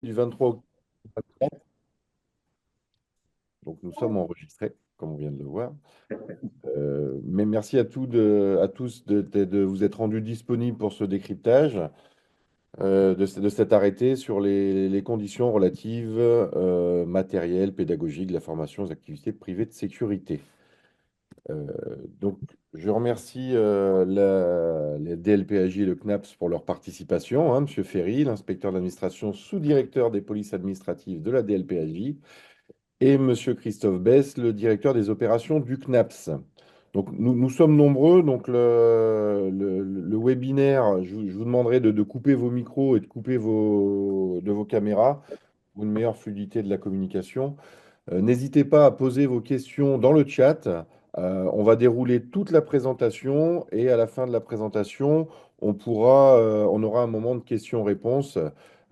Du 23 octobre 2024. Donc nous sommes enregistrés, comme on vient de le voir. Mais merci à tous de vous être rendus disponibles pour ce décryptage de cet arrêté sur les conditions relatives matérielles, pédagogiques, de la formation aux activités privées de sécurité. Euh, donc, je remercie les DLPAJ et le CNAPS pour leur participation. Monsieur Ferry, l'inspecteur d'administration, sous-directeur des polices administratives de la DLPAJ, et Monsieur Christophe Bess, le directeur des opérations du CNAPS. Donc, nous sommes nombreux. Donc, le webinaire, je vous demanderai de couper vos micros et de couper de vos caméras pour une meilleure fluidité de la communication. N'hésitez pas à poser vos questions dans le chat. On va dérouler toute la présentation et à la fin de la présentation, on aura un moment de questions-réponses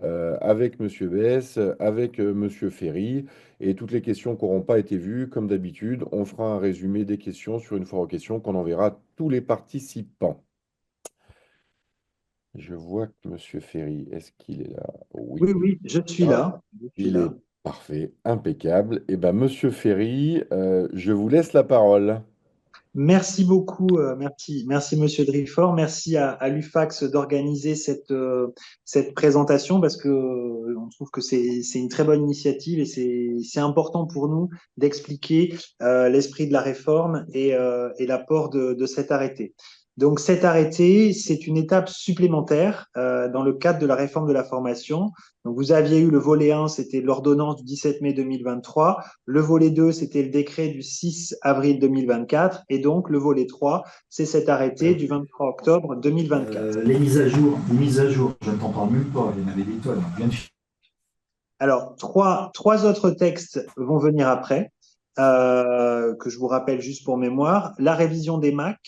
avec Monsieur Bess, avec Monsieur Ferry. Et toutes les questions qui n'auront pas été vues, comme d'habitude, on fera un résumé des questions sur une foire aux questions qu'on enverra à tous les participants. Je vois que Monsieur Ferry, est-ce qu'il est là? Oui. Oui, oui, je suis Ah, là. Je suis il est là. parfait, impeccable. Eh bien, Monsieur Ferry, je vous laisse la parole. Merci beaucoup, merci Monsieur Drifort, merci à l'UFAX d'organiser cette présentation parce que on trouve que c'est une très bonne initiative et c'est important pour nous d'expliquer l'esprit de la réforme et l'apport de cet arrêté. Donc cet arrêté, c'est une étape supplémentaire dans le cadre de la réforme de la formation. Donc vous aviez eu le volet 1, c'était l'ordonnance du 17 mai 2023. Le volet 2, c'était le décret du 6 avril 2024. Et donc, le volet 3, c'est cet arrêté du 23 octobre 2024. Les mises à jour, je ne t'en parle même pas, il y en avait des tonnes. Alors, trois autres textes vont venir après, que je vous rappelle juste pour mémoire. La révision des MAC,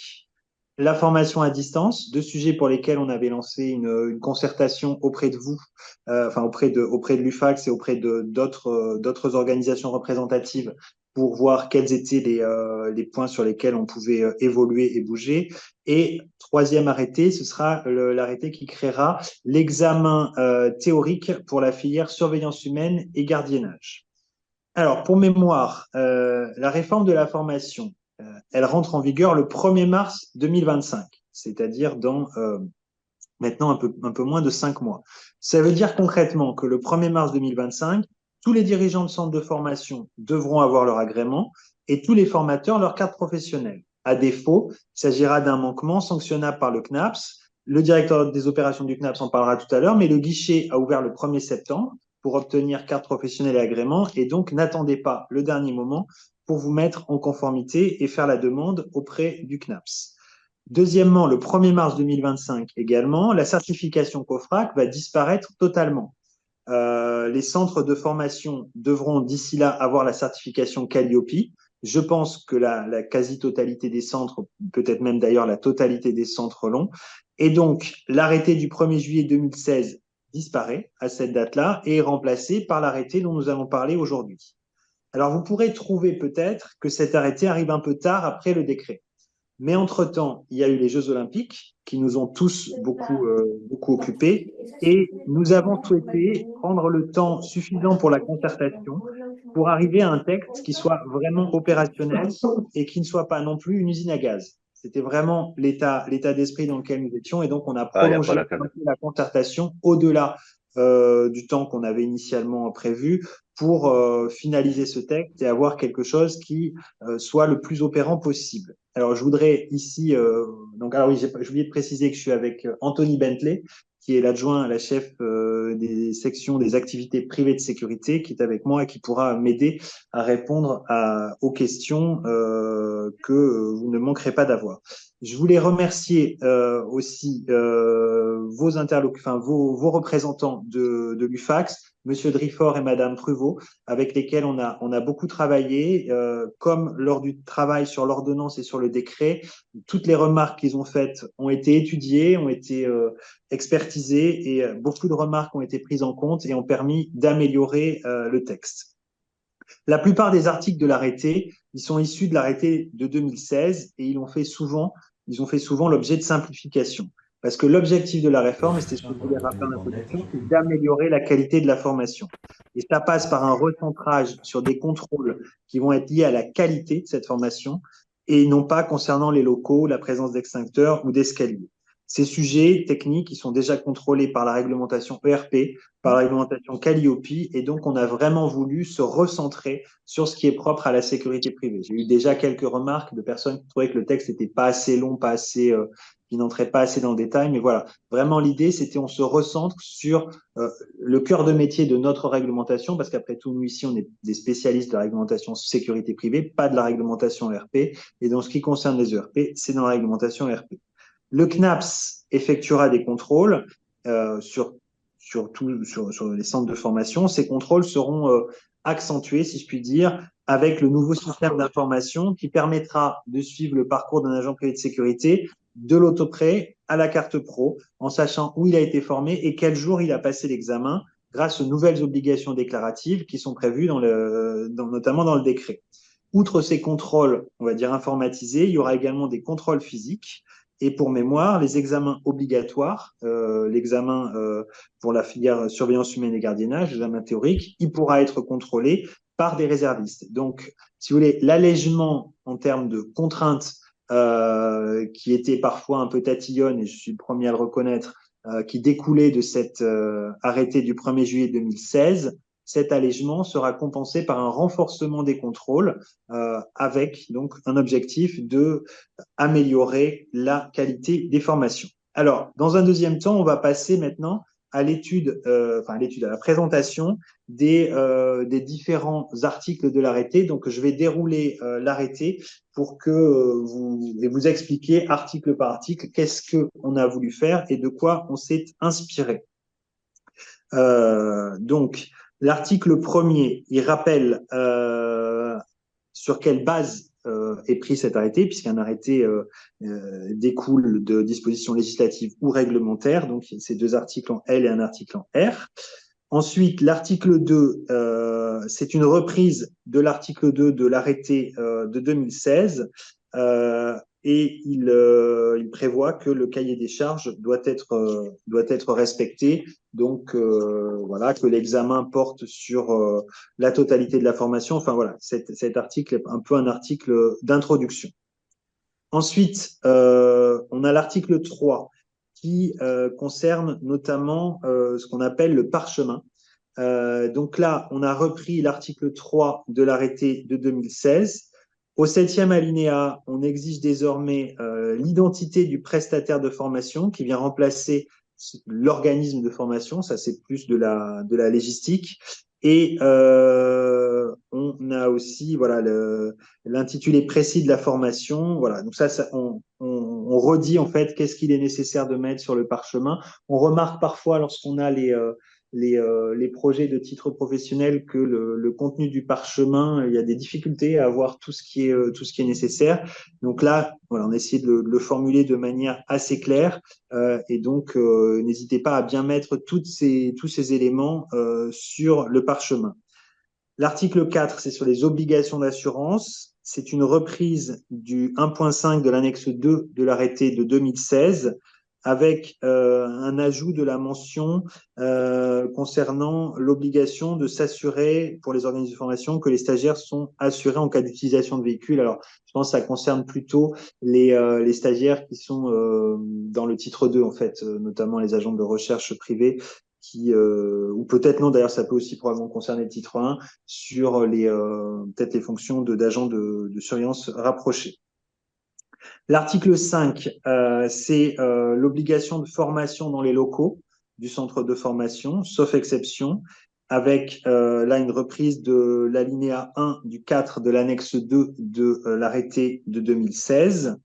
la formation à distance, deux sujets pour lesquels on avait lancé une concertation auprès de vous, enfin auprès de l'UFAX et auprès de d'autres organisations représentatives pour voir quels étaient les points sur lesquels on pouvait évoluer et bouger. Et troisième arrêté, ce sera l'arrêté qui créera l'examen théorique pour la filière surveillance humaine et gardiennage. Alors, pour mémoire, la réforme de la formation, elle rentre en vigueur le 1er mars 2025, c'est-à-dire dans maintenant un peu moins de 5 mois. Ça veut dire concrètement que le 1er mars 2025, tous les dirigeants de centres de formation devront avoir leur agrément et tous les formateurs leur carte professionnelle. À défaut, il s'agira d'un manquement sanctionnable par le CNAPS. Le directeur des opérations du CNAPS en parlera tout à l'heure, mais le guichet a ouvert le 1er septembre pour obtenir carte professionnelle et agrément, et donc n'attendez pas le dernier moment pour vous mettre en conformité et faire la demande auprès du CNAPS. Deuxièmement, le 1er mars 2025 également, la certification COFRAC va disparaître totalement. Les centres de formation devront d'ici là avoir la certification Calliope. Je pense que la quasi-totalité des centres, peut-être même d'ailleurs la totalité des centres l'ont. Et donc, l'arrêté du 1er juillet 2016 disparaît à cette date-là et est remplacé par l'arrêté dont nous allons parler aujourd'hui. Alors, vous pourrez trouver peut-être que cet arrêté arrive un peu tard après le décret. Mais entre-temps, il y a eu les Jeux Olympiques qui nous ont tous beaucoup occupés et nous avons souhaité prendre le temps suffisant pour la concertation pour arriver à un texte qui soit vraiment opérationnel et qui ne soit pas non plus une usine à gaz. C'était vraiment l'état d'esprit dans lequel nous étions et donc on a Ah, il n'y a pas prolongé la case. la concertation au-delà du temps qu'on avait initialement prévu pour finaliser ce texte et avoir quelque chose qui soit le plus opérant possible. Alors, je voudrais ici, donc, alors oui, j'ai oublié de préciser que je suis avec Anthony Bentley, qui est l'adjoint à la chef des sections des activités privées de sécurité, qui est avec moi et qui pourra m'aider à répondre aux questions que vous ne manquerez pas d'avoir. Je voulais remercier aussi vos représentants de l'UFAX, Monsieur Drifort et Madame Pruvot, avec lesquels on a beaucoup travaillé, comme lors du travail sur l'ordonnance et sur le décret. Toutes les remarques qu'ils ont faites ont été étudiées, ont été expertisées et beaucoup de remarques ont été prises en compte et ont permis d'améliorer le texte. La plupart des articles de l'arrêté, ils sont issus de l'arrêté de 2016 et ils ont fait souvent l'objet de simplifications. Parce que l'objectif de la réforme, et c'est ce que je voulais rappeler en introduction, c'est d'améliorer la qualité de la formation. Et ça passe par un recentrage sur des contrôles qui vont être liés à la qualité de cette formation et non pas concernant les locaux, la présence d'extincteurs ou d'escaliers. Ces sujets techniques, ils sont déjà contrôlés par la réglementation ERP, par la réglementation Calliope, et donc on a vraiment voulu se recentrer sur ce qui est propre à la sécurité privée. J'ai eu déjà quelques remarques de personnes qui trouvaient que le texte n'était pas assez long, pas assez, qui n'entrait pas assez dans le détail, mais voilà, vraiment l'idée, c'était on se recentre sur le cœur de métier de notre réglementation, parce qu'après tout, nous ici, on est des spécialistes de la réglementation sécurité privée, pas de la réglementation ERP, et dans ce qui concerne les ERP, c'est dans la réglementation ERP. Le CNAPS effectuera des contrôles sur les centres de formation. Ces contrôles seront accentués, si je puis dire, avec le nouveau système d'information qui permettra de suivre le parcours d'un agent privé de sécurité de l'autoprêt à la carte pro, en sachant où il a été formé et quel jour il a passé l'examen, grâce aux nouvelles obligations déclaratives qui sont prévues notamment dans le décret. Outre ces contrôles, on va dire informatisés, il y aura également des contrôles physiques. Et pour mémoire, les examens obligatoires, l'examen pour la filière surveillance humaine et gardiennage, l'examen théorique, il pourra être contrôlé par des réservistes. Donc, si vous voulez, l'allègement en termes de contraintes qui était parfois un peu tatillonne, et je suis le premier à le reconnaître, qui découlait de cet arrêté du 1er juillet 2016, cet allègement sera compensé par un renforcement des contrôles avec donc un objectif de améliorer la qualité des formations. Alors, dans un deuxième temps, on va passer maintenant à l'étude, à la présentation des différents articles de l'arrêté. Donc, je vais dérouler l'arrêté pour que vous expliquer article par article qu'est-ce qu'on a voulu faire et de quoi on s'est inspiré. Donc, l'article premier, il rappelle sur quelle base est pris cet arrêté, puisqu'un arrêté découle de dispositions législatives ou réglementaires. Donc, c'est deux articles en L et un article en R. Ensuite, l'article 2, c'est une reprise de l'article 2 de l'arrêté de 2016 et il prévoit que le cahier des charges doit être respecté. Donc, voilà, que l'examen porte sur la totalité de la formation. Enfin, voilà, cet article est un peu un article d'introduction. Ensuite, on a l'article 3 qui concerne notamment ce qu'on appelle le parchemin. Donc là, on a repris l'article 3 de l'arrêté de 2016. Au 7e alinéa, on exige désormais l'identité du prestataire de formation qui vient remplacer l'organisme de formation. Ça, c'est plus de la légistique. Et on a aussi voilà l'intitulé précis de la formation. Voilà, donc ça on redit en fait qu'est-ce qu'il est nécessaire de mettre sur le parchemin. On remarque parfois lorsqu'on a les projets de titre professionnel que le contenu du parchemin, il y a des difficultés à avoir tout ce qui est nécessaire. Donc là, voilà, on a essayé de le formuler de manière assez claire et donc n'hésitez pas à bien mettre tous ces éléments sur le parchemin. L'article 4, c'est sur les obligations d'assurance. C'est une reprise du 1.5 de l'annexe 2 de l'arrêté de 2016 avec un ajout de la mention concernant l'obligation de s'assurer pour les organismes de formation que les stagiaires sont assurés en cas d'utilisation de véhicules. Alors, je pense que ça concerne plutôt les stagiaires qui sont dans le titre 2, en fait, notamment les agents de recherche privés ou peut-être non, d'ailleurs, ça peut aussi probablement concerner le titre 1 sur peut-être les fonctions d'agents de surveillance rapprochés. L'article 5, c'est l'obligation de formation dans les locaux du centre de formation, sauf exception, avec là une reprise de l'alinéa 1 du 4 de l'annexe 2 de l'arrêté de 2016.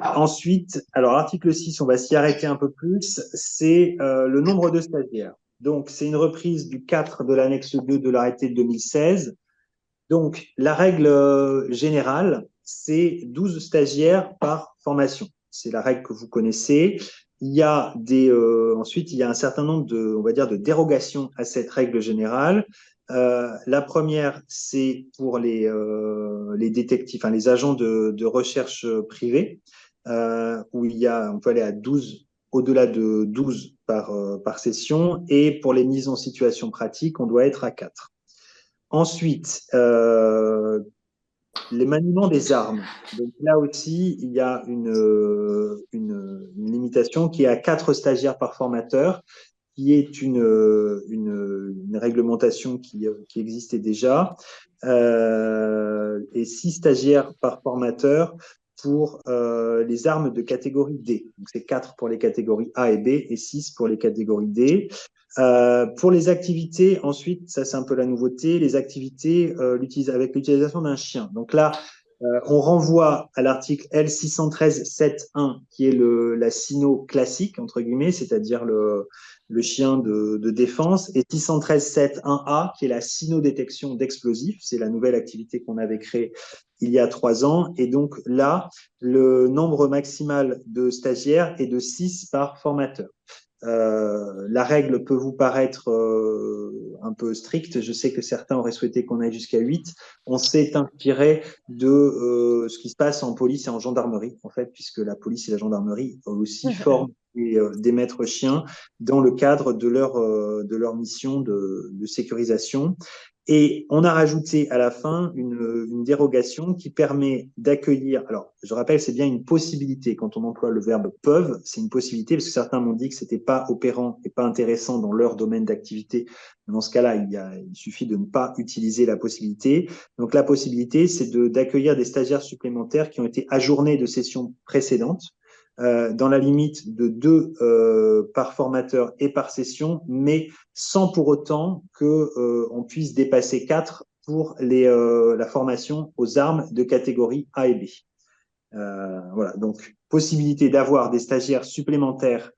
Ensuite, alors l'article 6, on va s'y arrêter un peu plus, c'est le nombre de stagiaires. Donc, c'est une reprise du 4 de l'annexe 2 de l'arrêté de 2016. Donc, la règle générale, c'est 12 stagiaires par formation. C'est la règle que vous connaissez. Il y a ensuite, il y a un certain nombre on va dire, de dérogations à cette règle générale. La première, c'est pour les détectives, enfin, les agents de recherche privée. où on peut aller à 12, au-delà de 12 par session. Et pour les mises en situation pratique, on doit être à 4. Ensuite, les maniements des armes. Donc là aussi, il y a une limitation qui est à 4 stagiaires par formateur, qui est une réglementation qui existait déjà, et 6 stagiaires par formateur pour les armes de catégorie D. Donc c'est 4 pour les catégories A et B et 6 pour les catégories D. Pour les activités, ensuite, ça c'est un peu la nouveauté, les activités avec l'utilisation d'un chien. Donc là, on renvoie à l'article L613-7.1 qui est la cyno classique, entre guillemets, c'est-à-dire le chien de défense, et 613-7.1a qui est la cynodétection d'explosifs. C'est la nouvelle activité qu'on avait créée il y a 3 ans. Et donc là, le nombre maximal de stagiaires est de 6 par formateur. La règle peut vous paraître un peu stricte. Je sais que certains auraient souhaité qu'on aille jusqu'à 8. On s'est inspiré de ce qui se passe en police et en gendarmerie, en fait, puisque la police et la gendarmerie aussi forment des maîtres chiens dans le cadre de leur mission de sécurisation. Et on a rajouté à la fin une dérogation qui permet d'accueillir. Alors, je rappelle, c'est bien une possibilité. Quand on emploie le verbe peuvent, c'est une possibilité parce que certains m'ont dit que c'était pas opérant et pas intéressant dans leur domaine d'activité. Dans ce cas-là, il suffit de ne pas utiliser la possibilité. Donc, la possibilité, c'est d'accueillir des stagiaires supplémentaires qui ont été ajournés de sessions précédentes. Dans la limite de 2 par formateur et par session, mais sans pour autant on puisse dépasser 4 pour la formation aux armes de catégorie A et B. Voilà, donc possibilité d'avoir des stagiaires supplémentaires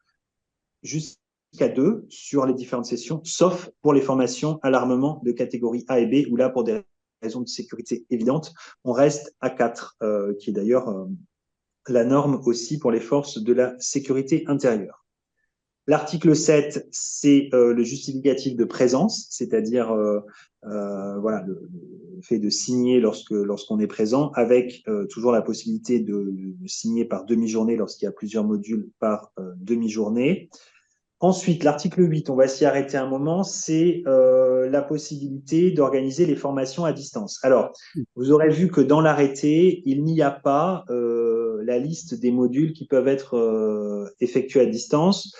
jusqu'à 2 sur les différentes sessions, sauf pour les formations à l'armement de catégorie A et B, où là, pour des raisons de sécurité évidentes, on reste à 4, qui est d'ailleurs la norme aussi pour les forces de la sécurité intérieure. L'article 7, c'est le justificatif de présence, c'est-à-dire voilà, le fait de signer lorsqu'on est présent, avec toujours la possibilité de signer par demi-journée lorsqu'il y a plusieurs modules par demi-journée. Ensuite, l'article 8, on va s'y arrêter un moment, c'est la possibilité d'organiser les formations à distance. Alors, vous aurez vu que dans l'arrêté, il n'y a pas la liste des modules qui peuvent être effectués à distance.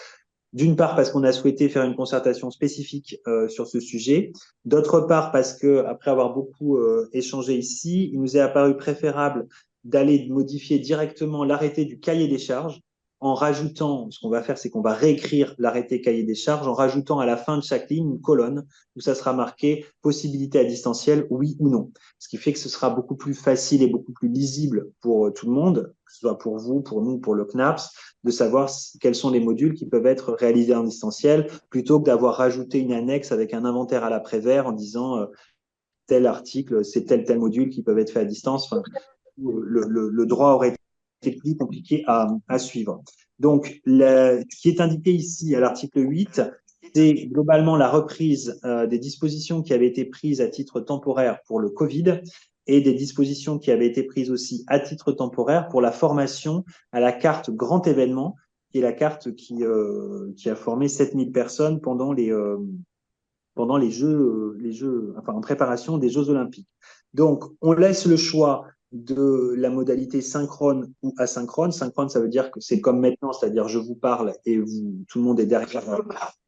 D'une part parce qu'on a souhaité faire une concertation spécifique sur ce sujet. D'autre part parce que après avoir beaucoup échangé ici, il nous est apparu préférable d'aller modifier directement l'arrêté du cahier des charges en rajoutant, ce qu'on va faire, c'est qu'on va réécrire l'arrêté cahier des charges en rajoutant à la fin de chaque ligne une colonne où ça sera marqué possibilité à distanciel, oui ou non. Ce qui fait que ce sera beaucoup plus facile et beaucoup plus lisible pour tout le monde, que ce soit pour vous, pour nous, pour le CNAPS, de savoir quels sont les modules qui peuvent être réalisés en distanciel, plutôt que d'avoir rajouté une annexe avec un inventaire à l'après-vert en disant tel article, c'est tel module qui peuvent être faits à distance. Enfin, le droit aurait été plus compliqué à suivre. Donc, ce qui est indiqué ici à l'article 8, c'est globalement la reprise des dispositions qui avaient été prises à titre temporaire pour le Covid et des dispositions qui avaient été prises aussi à titre temporaire pour la formation à la carte grand événement, qui est la carte qui a formé 7000 personnes pendant les Jeux, enfin en préparation des Jeux Olympiques. Donc, on laisse le choix de la modalité synchrone ou asynchrone. Synchrone, ça veut dire que c'est comme maintenant, c'est-à-dire je vous parle et tout le monde est derrière,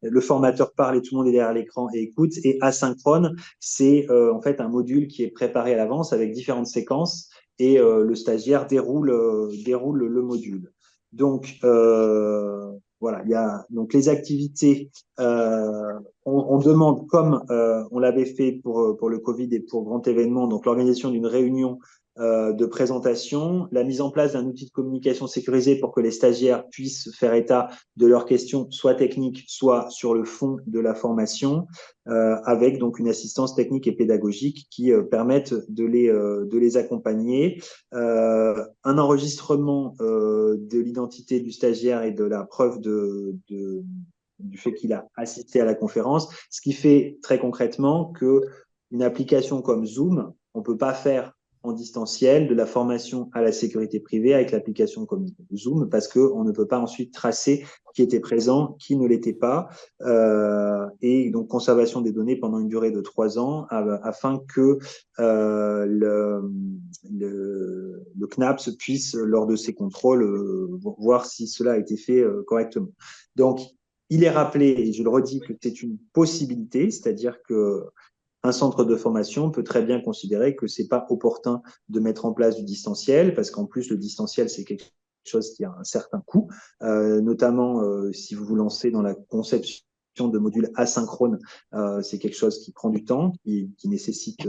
le formateur parle et tout le monde est derrière l'écran et écoute. Et asynchrone, c'est en fait un module qui est préparé à l'avance avec différentes séquences et le stagiaire déroule le module. Donc, voilà, il y a donc les activités. On demande, comme on l'avait fait pour le Covid et pour grand événement, donc l'organisation d'une réunion de présentation, la mise en place d'un outil de communication sécurisé pour que les stagiaires puissent faire état de leurs questions, soit techniques, soit sur le fond de la formation, avec donc une assistance technique et pédagogique qui permettent de les accompagner. Un enregistrement de l'identité du stagiaire et de la preuve du fait qu'il a assisté à la conférence, ce qui fait très concrètement que une application comme Zoom, on peut pas faire en distanciel de la formation à la sécurité privée avec l'application comme Zoom, parce qu'on ne peut pas ensuite tracer qui était présent, qui ne l'était pas, et donc conservation des données pendant une durée de 3 ans afin que le CNAPS puisse, lors de ses contrôles, voir si cela a été fait correctement. Donc, il est rappelé, et je le redis, que c'est une possibilité, c'est-à-dire que un centre de formation peut très bien considérer que c'est pas opportun de mettre en place du distanciel, parce qu'en plus, le distanciel, c'est quelque chose qui a un certain coût, notamment si vous vous lancez dans la conception de modules asynchrones, c'est quelque chose qui prend du temps, qui nécessite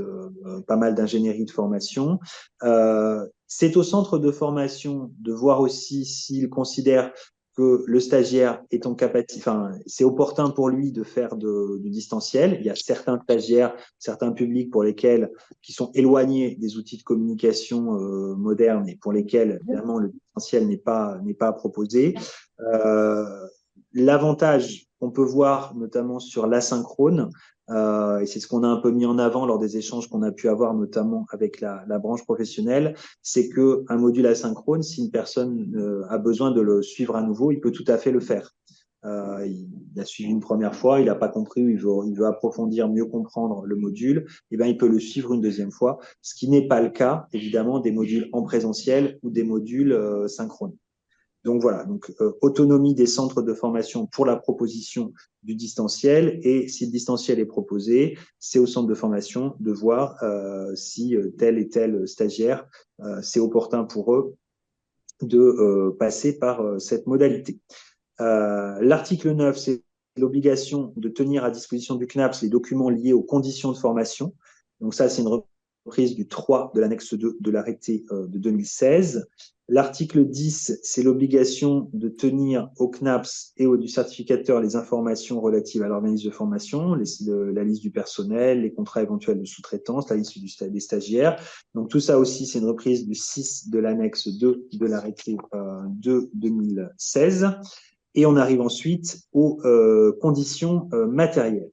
pas mal d'ingénierie de formation. C'est au centre de formation de voir aussi s'il considère que le stagiaire est en capacité, enfin, c'est opportun pour lui de faire du distanciel. Il y a certains stagiaires, certains publics pour lesquels, qui sont éloignés des outils de communication modernes et pour lesquels, évidemment, le distanciel n'est pas proposé. L'avantage qu'on peut voir, notamment sur l'asynchrone, et c'est ce qu'on a un peu mis en avant lors des échanges qu'on a pu avoir, notamment avec la branche professionnelle, c'est que un module asynchrone, si une personne a besoin de le suivre à nouveau, il peut tout à fait le faire. Il a suivi une première fois, il n'a pas compris, il veut approfondir, mieux comprendre le module, et ben il peut le suivre une deuxième fois, ce qui n'est pas le cas, évidemment, des modules en présentiel ou des modules synchrones. Donc voilà, donc autonomie des centres de formation pour la proposition du distanciel, et si le distanciel est proposé, c'est au centre de formation de voir si tel et tel stagiaire, c'est opportun pour eux de passer par cette modalité. L'article 9, c'est l'obligation de tenir à disposition du CNAPS les documents liés aux conditions de formation. Donc ça, c'est une reprise du 3 de l'annexe 2 de l'arrêté de 2016. L'article 10, c'est l'obligation de tenir au CNAPS et du certificateur les informations relatives à l'organisme de formation, la liste du personnel, les contrats éventuels de sous-traitance, la liste des stagiaires. Donc tout ça aussi, c'est une reprise du 6 de l'annexe 2 de l'arrêté de 2016. Et on arrive ensuite aux conditions matérielles.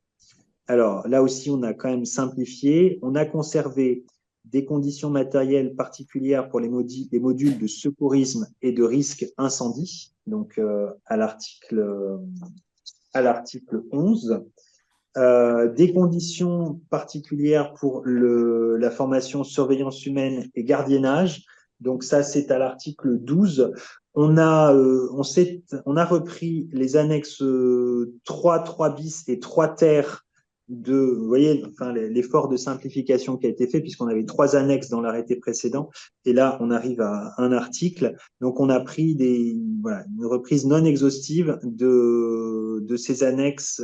Alors là aussi, on a quand même simplifié. On a conservé des conditions matérielles particulières pour les modules de secourisme et de risque incendie, donc à l'article 11. Des conditions particulières pour la formation surveillance humaine et gardiennage. Donc ça, c'est à l'article 12. On a repris les annexes 3, 3 bis et 3 ter vous voyez, enfin, l'effort de simplification qui a été fait, puisqu'on avait 3 annexes dans l'arrêté précédent, et là, on arrive à un article. Donc, on a pris une reprise non exhaustive de ces annexes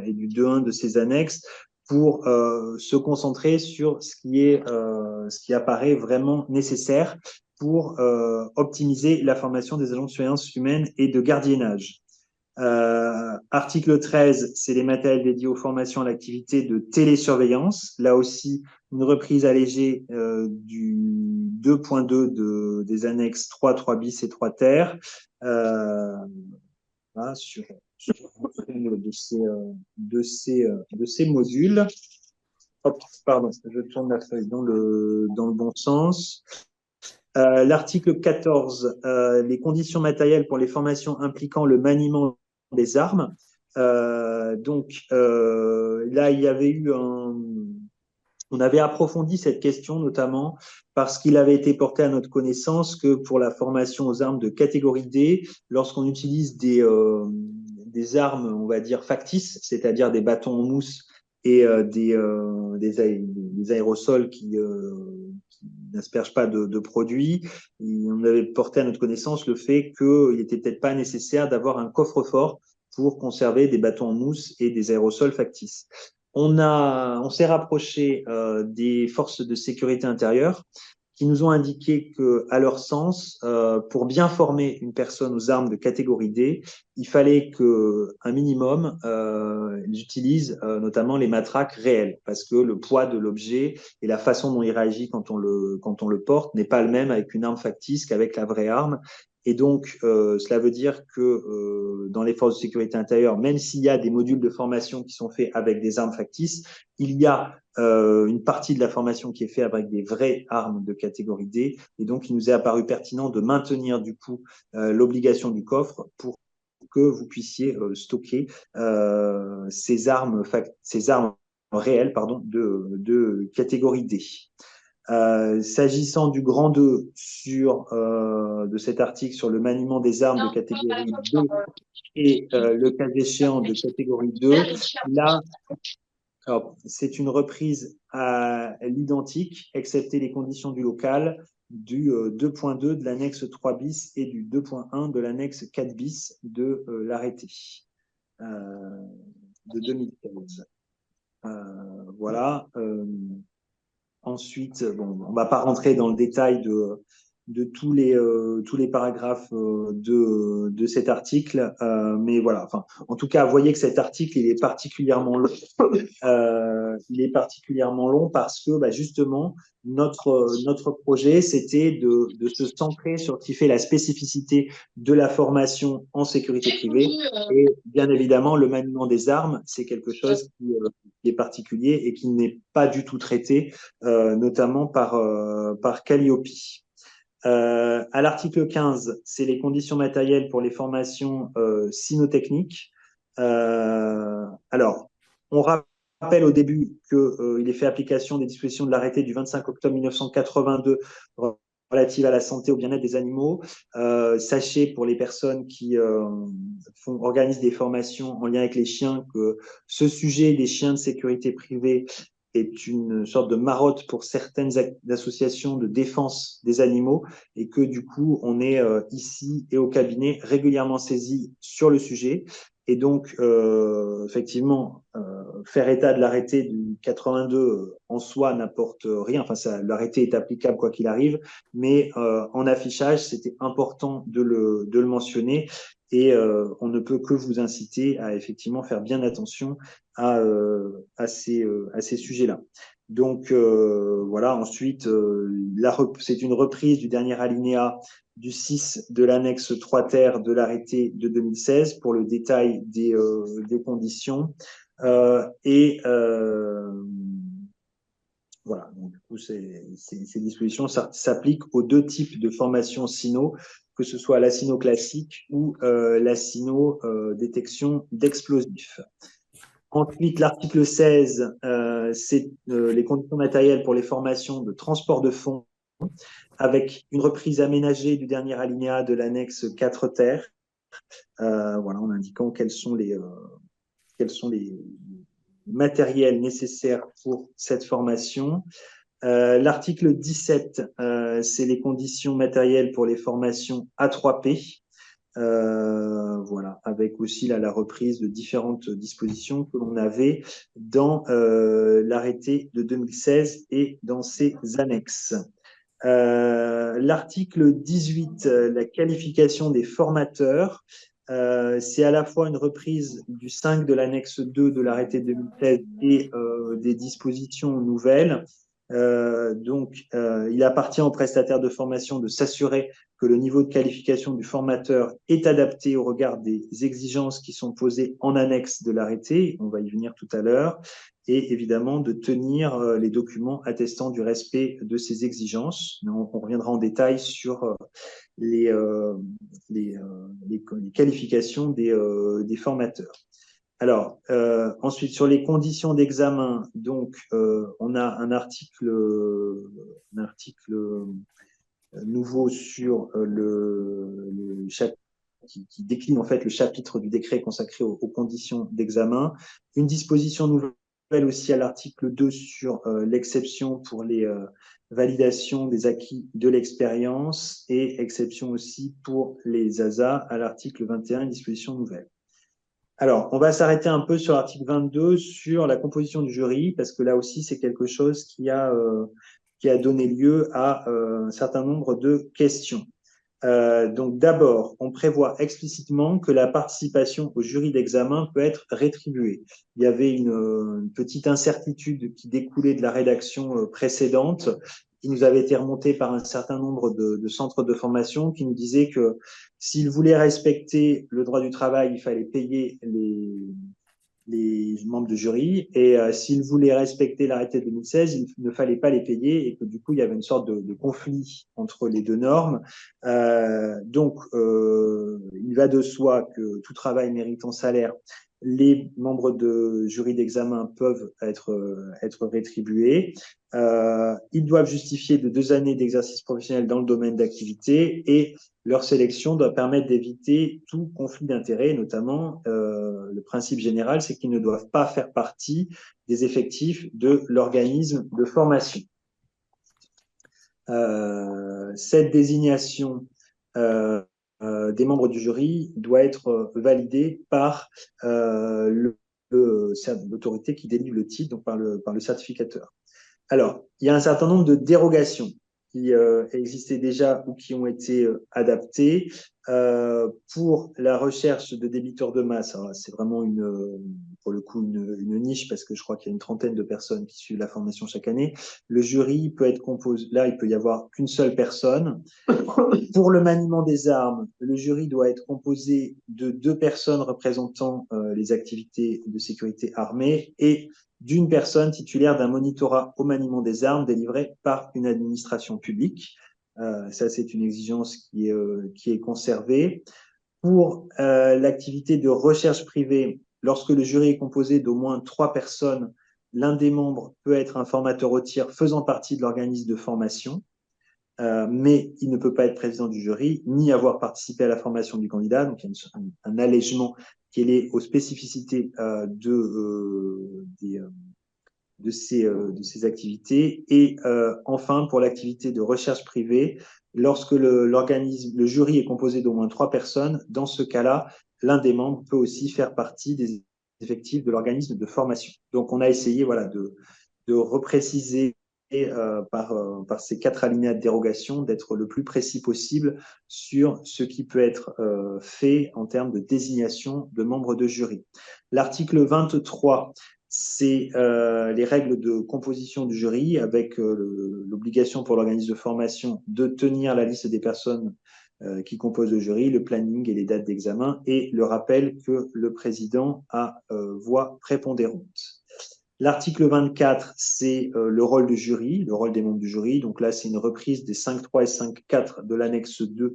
et du 2.1 de ces annexes pour se concentrer sur ce qui apparaît vraiment nécessaire pour optimiser la formation des agents de surveillance humaine et de gardiennage. Article 13, c'est les matériels dédiés aux formations à l'activité de télésurveillance. Là aussi, une reprise allégée du 2.2 des annexes 3, 3 bis et 3 ter sur de ces modules. Hop, pardon, je tourne la feuille dans le bon sens. L'article 14, les conditions matérielles pour les formations impliquant le maniement des armes. Donc là, il y avait eu on avait approfondi cette question notamment parce qu'il avait été porté à notre connaissance que pour la formation aux armes de catégorie D, lorsqu'on utilise des armes, on va dire factices, c'est-à-dire des bâtons en mousse et des aérosols qui n'aspergent pas de produits. On avait porté à notre connaissance le fait qu'il n'était peut-être pas nécessaire d'avoir un coffre-fort pour conserver des bâtons en mousse et des aérosols factices. On s'est rapproché des forces de sécurité intérieure qui nous ont indiqué que, à leur sens, pour bien former une personne aux armes de catégorie D, il fallait qu'un minimum, ils utilisent notamment les matraques réelles, parce que le poids de l'objet et la façon dont il réagit quand on le porte n'est pas le même avec une arme factice qu'avec la vraie arme. Et donc, cela veut dire que dans les forces de sécurité intérieure, même s'il y a des modules de formation qui sont faits avec des armes factices, il y a une partie de la formation qui est faite avec des vraies armes de catégorie D. Et donc, il nous est apparu pertinent de maintenir du coup l'obligation du coffre pour que vous puissiez stocker ces armes réelles de catégorie D. S'agissant du grand 2 de cet article sur le maniement des armes de catégorie 2 et le cas échéant de catégorie 2, là, c'est une reprise à l'identique, excepté les conditions du local, du 2.2 de l'annexe 3 bis et du 2.1 de l'annexe 4 bis de l'arrêté de 2015. Voilà. Ensuite, bon, on ne va pas rentrer dans le détail de tous les paragraphes de cet article, mais voilà. Enfin, en tout cas, vous voyez que cet article il est particulièrement long. Il est particulièrement long parce que justement notre projet c'était de se centrer sur ce qui fait la spécificité de la formation en sécurité privée et bien évidemment le maniement des armes c'est quelque chose qui est particulier et qui n'est pas du tout traité notamment par Calliope. À l'article 15, c'est les conditions matérielles pour les formations cynotechniques. Alors, on rappelle au début qu'il est fait application des dispositions de l'arrêté du 25 octobre 1982 relative à la santé et au bien-être des animaux. Sachez pour les personnes qui organisent des formations en lien avec les chiens que ce sujet des chiens de sécurité privée est une sorte de marotte pour certaines associations de défense des animaux et que du coup, on est ici et au cabinet régulièrement saisi sur le sujet. Et donc, effectivement, faire état de l'arrêté du 82 en soi n'apporte rien. Enfin, l'arrêté est applicable quoi qu'il arrive, mais en affichage, c'était important de le mentionner. Et on ne peut que vous inciter à effectivement faire bien attention à ces sujets-là. Donc voilà, ensuite, c'est une reprise du dernier alinéa du 6 de l'annexe 3 terre de l'arrêté de 2016 pour le détail des conditions. Voilà, donc du coup, ces dispositions s'appliquent aux deux types de formations SINO, que ce soit la SINO classique ou la SINO détection d'explosifs. Ensuite, l'article 16, c'est les conditions matérielles pour les formations de transport de fonds, avec une reprise aménagée du dernier alinéa de l'annexe 4 terre, voilà, en indiquant quels sont les matériels nécessaires pour cette formation. L'article 17, c'est les conditions matérielles pour les formations A3P. Voilà, avec aussi là la reprise de différentes dispositions que l'on avait dans l'arrêté de 2016 et dans ses annexes. L'article 18, la qualification des formateurs, c'est à la fois une reprise du 5 de l'annexe 2 de l'arrêté 2016 et des dispositions nouvelles. Donc, il appartient aux prestataires de formation de s'assurer que le niveau de qualification du formateur est adapté au regard des exigences qui sont posées en annexe de l'arrêté. On va y venir tout à l'heure. Et évidemment, de tenir les documents attestant du respect de ces exigences. On reviendra en détail sur les qualifications des formateurs. Alors, ensuite, sur les conditions d'examen, donc, on a un article nouveau sur le chapitre qui décline en fait le chapitre du décret consacré aux conditions d'examen. Une disposition nouvelle aussi à l'article 2 sur l'exception pour les validations des acquis de l'expérience et exception aussi pour les ASA à l'article 21, une disposition nouvelle. Alors, on va s'arrêter un peu sur l'article 22 sur la composition du jury, parce que là aussi, c'est quelque chose qui a donné lieu à un certain nombre de questions. Donc, d'abord, on prévoit explicitement que la participation au jury d'examen peut être rétribuée. Il y avait une petite incertitude qui découlait de la rédaction précédente qui nous avait été remonté par un certain nombre de centres de formation qui nous disaient que s'ils voulaient respecter le droit du travail, il fallait payer les membres de jury et s'ils voulaient respecter l'arrêté de 2016, il ne fallait pas les payer et que du coup, il y avait une sorte de conflit entre les deux normes. Donc, il va de soi que tout travail méritant salaire, les membres de jury d'examen peuvent être rétribués. Ils doivent justifier de 2 années d'exercice professionnel dans le domaine d'activité et leur sélection doit permettre d'éviter tout conflit d'intérêts, notamment le principe général, c'est qu'ils ne doivent pas faire partie des effectifs de l'organisme de formation. Cette désignation des membres du jury doit être validée par l'autorité qui délivre le titre, donc par le certificateur. Alors, il y a un certain nombre de dérogations qui existaient déjà ou qui ont été adaptées pour la recherche de débiteurs de masse. Alors, c'est vraiment pour le coup une niche parce que je crois qu'il y a une trentaine de personnes qui suivent la formation chaque année. Le jury peut être composé, là il peut y avoir qu'une seule personne. Pour le maniement des armes, le jury doit être composé de 2 personnes représentant les activités de sécurité armée et d'une personne titulaire d'un monitorat au maniement des armes délivré par une administration publique. Ça, c'est une exigence qui est conservée. Pour l'activité de recherche privée, lorsque le jury est composé d'au moins 3 personnes, l'un des membres peut être un formateur au tir faisant partie de l'organisme de formation. Mais il ne peut pas être président du jury, ni avoir participé à la formation du candidat. Donc, il y a un allègement qui est lié aux spécificités de ces activités. Et enfin, pour l'activité de recherche privée, lorsque le jury est composé d'au moins 3 personnes, dans ce cas-là, l'un des membres peut aussi faire partie des effectifs de l'organisme de formation. Donc, on a essayé de repréciser par ces 4 alinéas de dérogation, d'être le plus précis possible sur ce qui peut être fait en termes de désignation de membres de jury. L'article 23, c'est les règles de composition du jury avec l'obligation pour l'organisme de formation de tenir la liste des personnes qui composent le jury, le planning et les dates d'examen et le rappel que le président a voix prépondérante. L'article 24, c'est le rôle du jury, le rôle des membres du jury. Donc là, c'est une reprise des 5.3 et 5.4 de l'annexe 2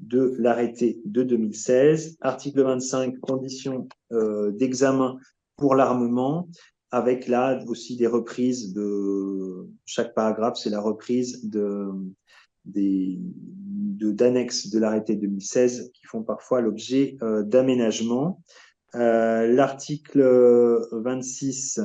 de l'arrêté de 2016. Article 25, conditions d'examen pour l'armement, avec là aussi des reprises de chaque paragraphe, c'est la reprise d'annexes de l'arrêté 2016 qui font parfois l'objet d'aménagements. L'article 26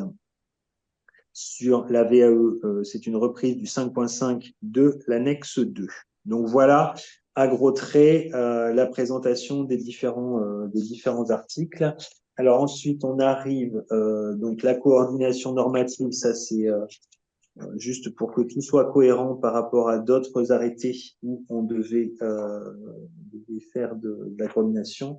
sur la VAE, c'est une reprise du 5.5 de l'annexe 2. Donc voilà, à gros traits, la présentation des différents articles. Alors ensuite, on arrive, donc la coordination normative, ça c'est juste pour que tout soit cohérent par rapport à d'autres arrêtés où on devait faire de la coordination.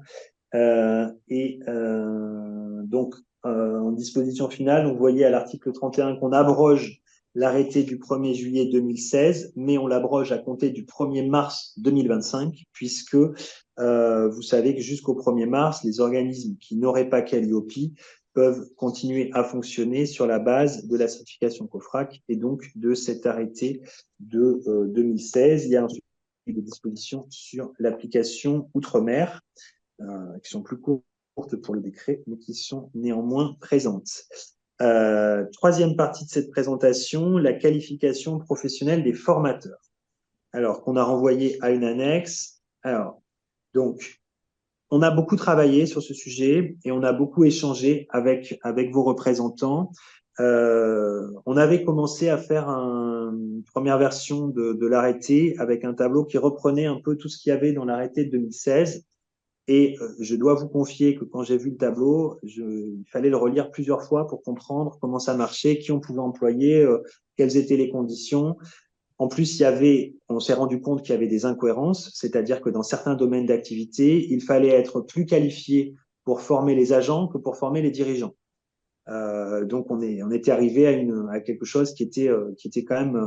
Donc, en disposition finale, vous voyez à l'article 31 qu'on abroge l'arrêté du 1er juillet 2016, mais on l'abroge à compter du 1er mars 2025, puisque vous savez que jusqu'au 1er mars, les organismes qui n'auraient pas Calliope peuvent continuer à fonctionner sur la base de la certification COFRAC et donc de cet arrêté de 2016. Il y a ensuite des dispositions sur l'application Outre-mer, qui sont plus courtes pour le décret, mais qui sont néanmoins présentes. Troisième partie de cette présentation, la qualification professionnelle des formateurs. Alors, qu'on a renvoyé à une annexe. Alors, donc, on a beaucoup travaillé sur ce sujet et on a beaucoup échangé avec vos représentants. On avait commencé à faire une première version de l'arrêté avec un tableau qui reprenait un peu tout ce qu'il y avait dans l'arrêté de 2016. Et je dois vous confier que quand j'ai vu le tableau, il fallait le relire plusieurs fois pour comprendre comment ça marchait, qui on pouvait employer, quelles étaient les conditions. En plus, on s'est rendu compte qu'il y avait des incohérences, c'est-à-dire que dans certains domaines d'activité, il fallait être plus qualifié pour former les agents que pour former les dirigeants. Donc on était arrivé à quelque chose qui était quand même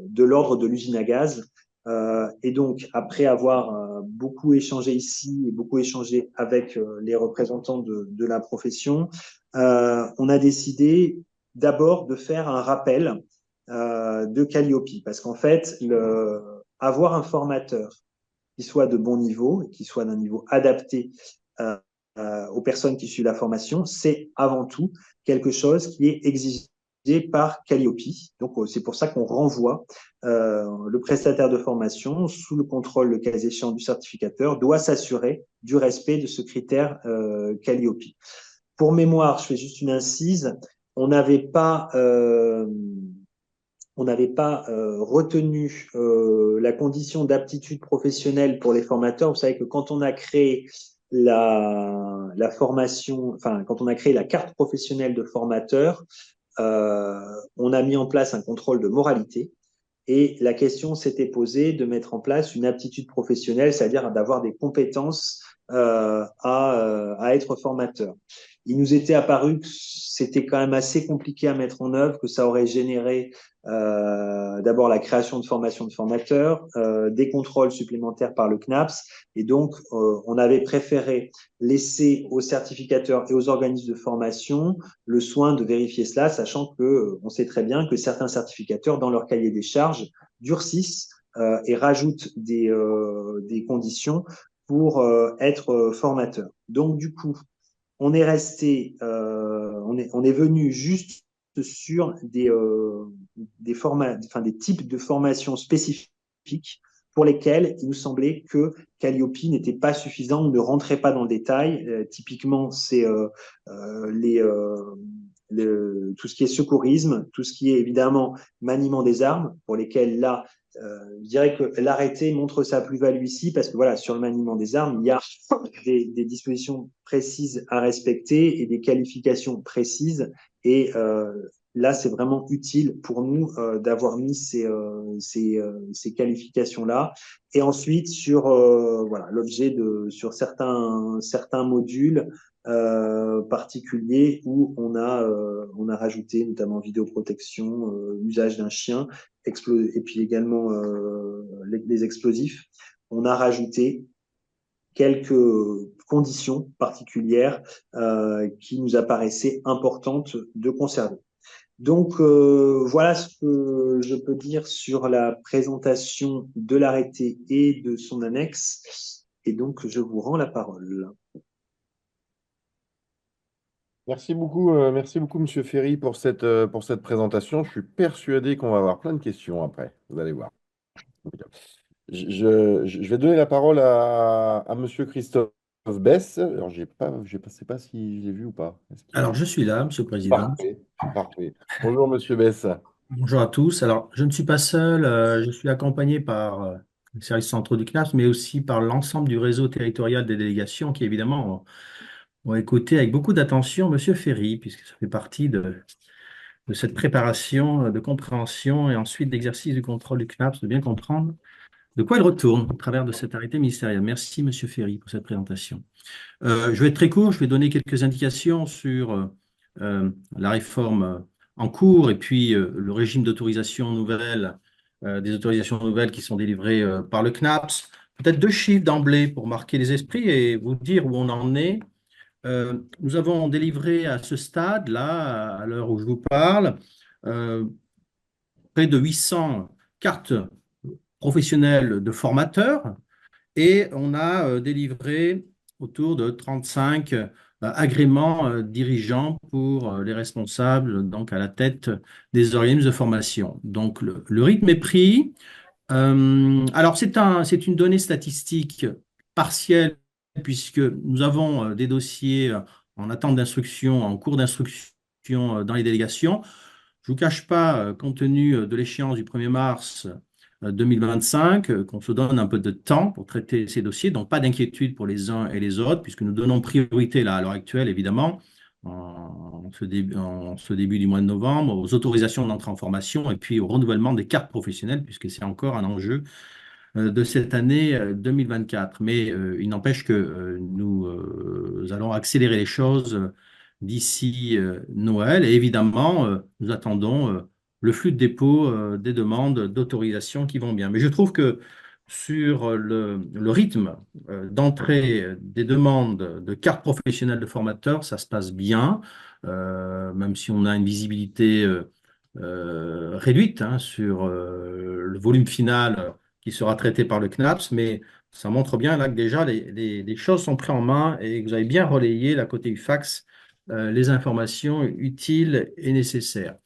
de l'ordre de l'usine à gaz. Et donc après avoir beaucoup échangé ici et beaucoup échangé avec les représentants de la profession, on a décidé d'abord de faire un rappel de Calliope, parce qu'en fait, avoir un formateur qui soit de bon niveau, qui soit d'un niveau adapté euh, aux personnes qui suivent la formation, c'est avant tout quelque chose qui est exigé par Calliope. Donc, c'est pour ça qu'on renvoie le prestataire de formation sous le contrôle, le cas échéant, du certificateur, doit s'assurer du respect de ce critère Calliope. Pour mémoire, je fais juste une incise, on n'avait pas retenu la condition d'aptitude professionnelle pour les formateurs. Vous savez que quand on a créé la formation, enfin, quand on a créé la carte professionnelle de formateur, on a mis en place un contrôle de moralité. Et la question s'était posée de mettre en place une aptitude professionnelle, c'est-à-dire d'avoir des compétences à être formateur. Il nous était apparu que c'était quand même assez compliqué à mettre en œuvre, que ça aurait généré d'abord la création de formations de formateurs, des contrôles supplémentaires par le CNAPS, et donc on avait préféré laisser aux certificateurs et aux organismes de formation le soin de vérifier cela, sachant que on sait très bien que certains certificateurs, dans leur cahier des charges, durcissent et rajoutent des conditions pour être formateur. Donc du coup, on est venu juste sur des types de formations spécifiques pour lesquels il nous semblait que Calliope n'était pas suffisant, ne rentrait pas dans le détail. Typiquement, c'est tout ce qui est secourisme, tout ce qui est évidemment maniement des armes, pour lesquels là, je dirais que l'arrêté montre sa plus-value ici, parce que voilà, sur le maniement des armes, il y a des dispositions précises à respecter et des qualifications précises. Et là, c'est vraiment utile pour nous d'avoir mis ces qualifications-là. Et ensuite, sur voilà, sur certains modules particuliers où on a rajouté notamment vidéoprotection, usage d'un chien, et puis également les explosifs. On a rajouté quelques conditions particulières qui nous apparaissaient importantes de conserver. Donc voilà ce que je peux dire sur la présentation de l'arrêté et de son annexe. Et donc je vous rends la parole. Merci beaucoup, Monsieur Ferry, pour cette présentation. Je suis persuadé qu'on va avoir plein de questions après. Vous allez voir. Je vais donner la parole à Monsieur Christophe Bess. Alors, je ne sais pas si je l'ai vu ou pas. Est-ce qu'il Alors, est... je suis là, Monsieur le Président. Parfait, parfait. Bonjour, Monsieur Bess. Bonjour à tous. Alors, je ne suis pas seul, je suis accompagné par les services centraux du CNAPS, mais aussi par l'ensemble du réseau territorial des délégations qui, évidemment, ont écouté avec beaucoup d'attention Monsieur Ferry, puisque ça fait partie de cette préparation, de compréhension et ensuite d'exercice du contrôle du CNAPS, de bien comprendre de quoi il retourne au travers de cet arrêté ministériel. Merci, Monsieur Ferry, pour cette présentation. Je vais être très court, je vais donner quelques indications sur la réforme en cours et puis le régime d'autorisation nouvelle, des autorisations nouvelles qui sont délivrées par le CNAPS. Peut-être deux chiffres d'emblée pour marquer les esprits et vous dire où on en est. Nous avons délivré à ce stade-là, à l'heure où je vous parle, euh, près de 800 cartes professionnelles de formateurs et on a délivré autour de 35 agréments dirigeants pour les responsables, donc à la tête des organismes de formation. Donc le rythme est pris. Alors c'est une donnée statistique partielle puisque nous avons des dossiers en attente d'instruction, en cours d'instruction dans les délégations. Je ne vous cache pas, compte tenu de l'échéance du 1er mars 2025, qu'on se donne un peu de temps pour traiter ces dossiers, donc pas d'inquiétude pour les uns et les autres, puisque nous donnons priorité là, à l'heure actuelle, évidemment, en ce début du mois de novembre, aux autorisations d'entrée en formation et puis au renouvellement des cartes professionnelles, puisque c'est encore un enjeu de cette année 2024. Mais il n'empêche que nous allons accélérer les choses d'ici Noël. Et évidemment, nous attendons le flux de dépôt des demandes d'autorisation qui vont bien. Mais je trouve que sur le rythme d'entrée des demandes de cartes professionnelles de formateurs, ça se passe bien, même si on a une visibilité réduite hein, sur le volume final qui sera traité par le CNAPS, mais ça montre bien là que déjà les choses sont prises en main et que vous avez bien relayé, la côté UFAX, les informations utiles et nécessaires.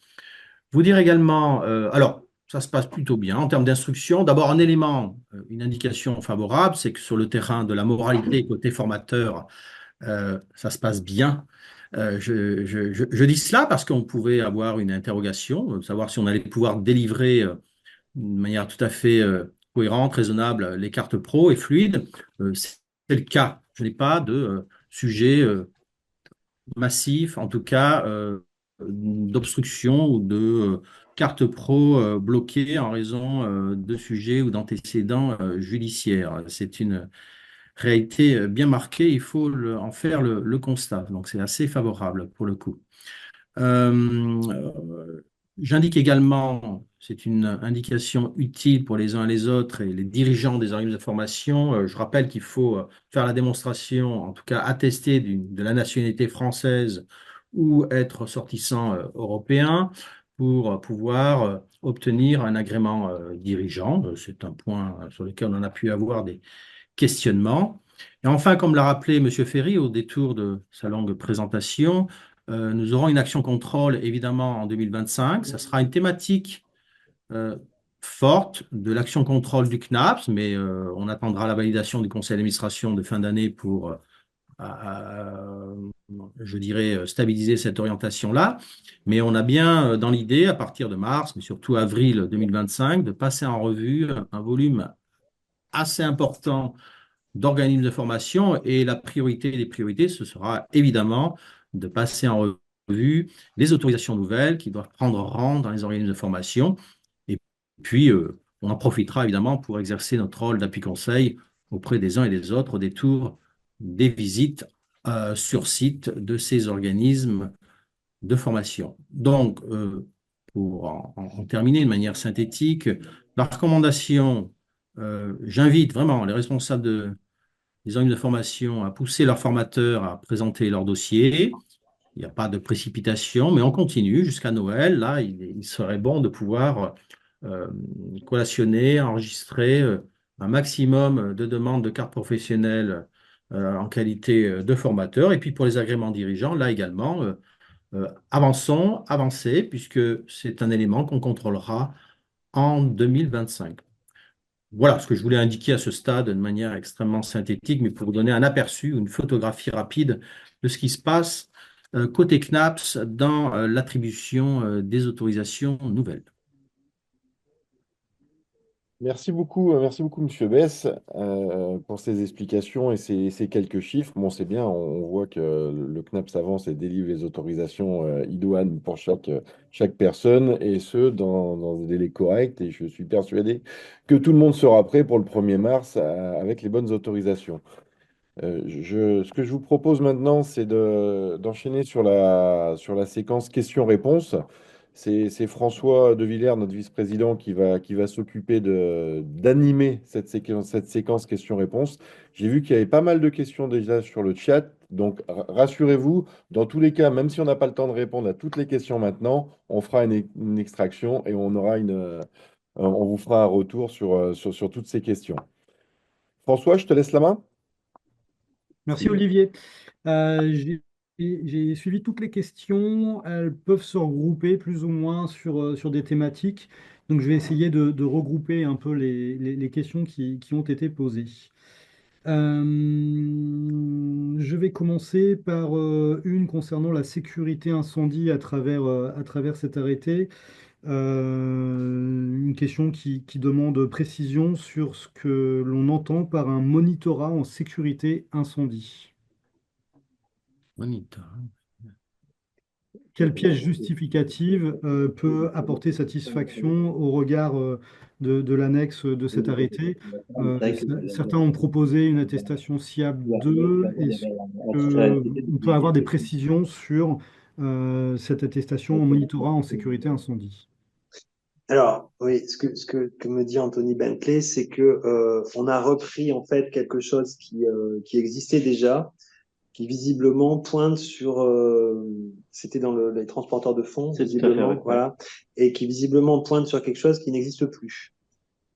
Vous dire également, alors, ça se passe plutôt bien en termes d'instruction. D'abord, un élément, une indication favorable, c'est que sur le terrain de la moralité côté formateur, ça se passe bien. Je dis cela parce qu'on pouvait avoir une interrogation, savoir si on allait pouvoir délivrer de manière tout à fait cohérente, raisonnable, les cartes pro et fluides. C'est le cas. Je n'ai pas de sujet massif, en tout cas d'obstruction ou de cartes pro bloquées en raison de sujets ou d'antécédents judiciaires. C'est une réalité bien marquée, il faut en faire le constat. Donc c'est assez favorable pour le coup. J'indique également, c'est une indication utile pour les uns et les autres et les dirigeants des organismes de formation. Je rappelle qu'il faut faire la démonstration, en tout cas attester de la nationalité française ou être ressortissant européen pour pouvoir obtenir un agrément dirigeant. C'est un point sur lequel on a pu avoir des questionnements. Et enfin, comme l'a rappelé M. Ferry au détour de sa longue présentation, nous aurons une action contrôle évidemment en 2025. Ça sera une thématique euh, forte de l'action contrôle du CNAPS, mais on attendra la validation du conseil d'administration de fin d'année pour, je dirais, stabiliser cette orientation-là. Mais on a bien dans l'idée, à partir de mars, mais surtout avril 2025, de passer en revue un volume assez important d'organismes de formation et la priorité des priorités, ce sera évidemment de passer en revue les autorisations nouvelles qui doivent prendre rang dans les organismes de formation. Et puis, on en profitera évidemment pour exercer notre rôle d'appui-conseil auprès des uns et des autres au détour des visites sur site de ces organismes de formation. Donc, pour en terminer de manière synthétique, la recommandation, j'invite vraiment les responsables des organismes de formation à pousser leurs formateurs à présenter leur dossier. Il n'y a pas de précipitation, mais on continue jusqu'à Noël. Là, il serait bon de pouvoir euh, collationner, enregistrer un maximum de demandes de cartes professionnelles en qualité de formateur. Et puis pour les agréments dirigeants, là également, avancez, puisque c'est un élément qu'on contrôlera en 2025. Voilà ce que je voulais indiquer à ce stade de manière extrêmement synthétique, mais pour vous donner un aperçu, une photographie rapide de ce qui se passe côté CNAPS dans l'attribution des autorisations nouvelles. Merci beaucoup, Monsieur Bess, pour ces explications et ces quelques chiffres. Bon, c'est bien, on voit que le CNAPS avance et délivre les autorisations idoines pour chaque personne, et ce, dans des délais corrects. Et je suis persuadé que tout le monde sera prêt pour le 1er mars avec les bonnes autorisations. Ce que je vous propose maintenant, c'est d'enchaîner sur la séquence questions-réponses. C'est François de Villers, notre vice-président, qui va s'occuper d'animer cette séquence questions-réponses. J'ai vu qu'il y avait pas mal de questions déjà sur le chat, donc rassurez-vous, dans tous les cas, même si on n'a pas le temps de répondre à toutes les questions maintenant, on fera une extraction et on vous fera un retour sur toutes ces questions. François, je te laisse la main. Merci Olivier. J'ai suivi toutes les questions. Elles peuvent se regrouper plus ou moins sur des thématiques. Donc je vais essayer de regrouper un peu les questions qui ont été posées. Je vais commencer par une concernant la sécurité incendie à travers cet arrêté. Une question qui demande précision sur ce que l'on entend par un monitorat en sécurité incendie. Bonita. Quelle pièce justificative peut apporter satisfaction au regard de l'annexe de cet arrêté. Certains ont proposé une attestation SIAB 2. Est-ce qu'on peut avoir des précisions sur cette attestation en monitorat en sécurité incendie? Alors, oui, que me dit Anthony Bentley, c'est que on a repris en fait quelque chose qui existait déjà, qui visiblement pointe sur, c'était dans les transporteurs de fonds, C'est tout à fait, visiblement, ouais. voilà, et qui visiblement pointe sur quelque chose qui n'existe plus.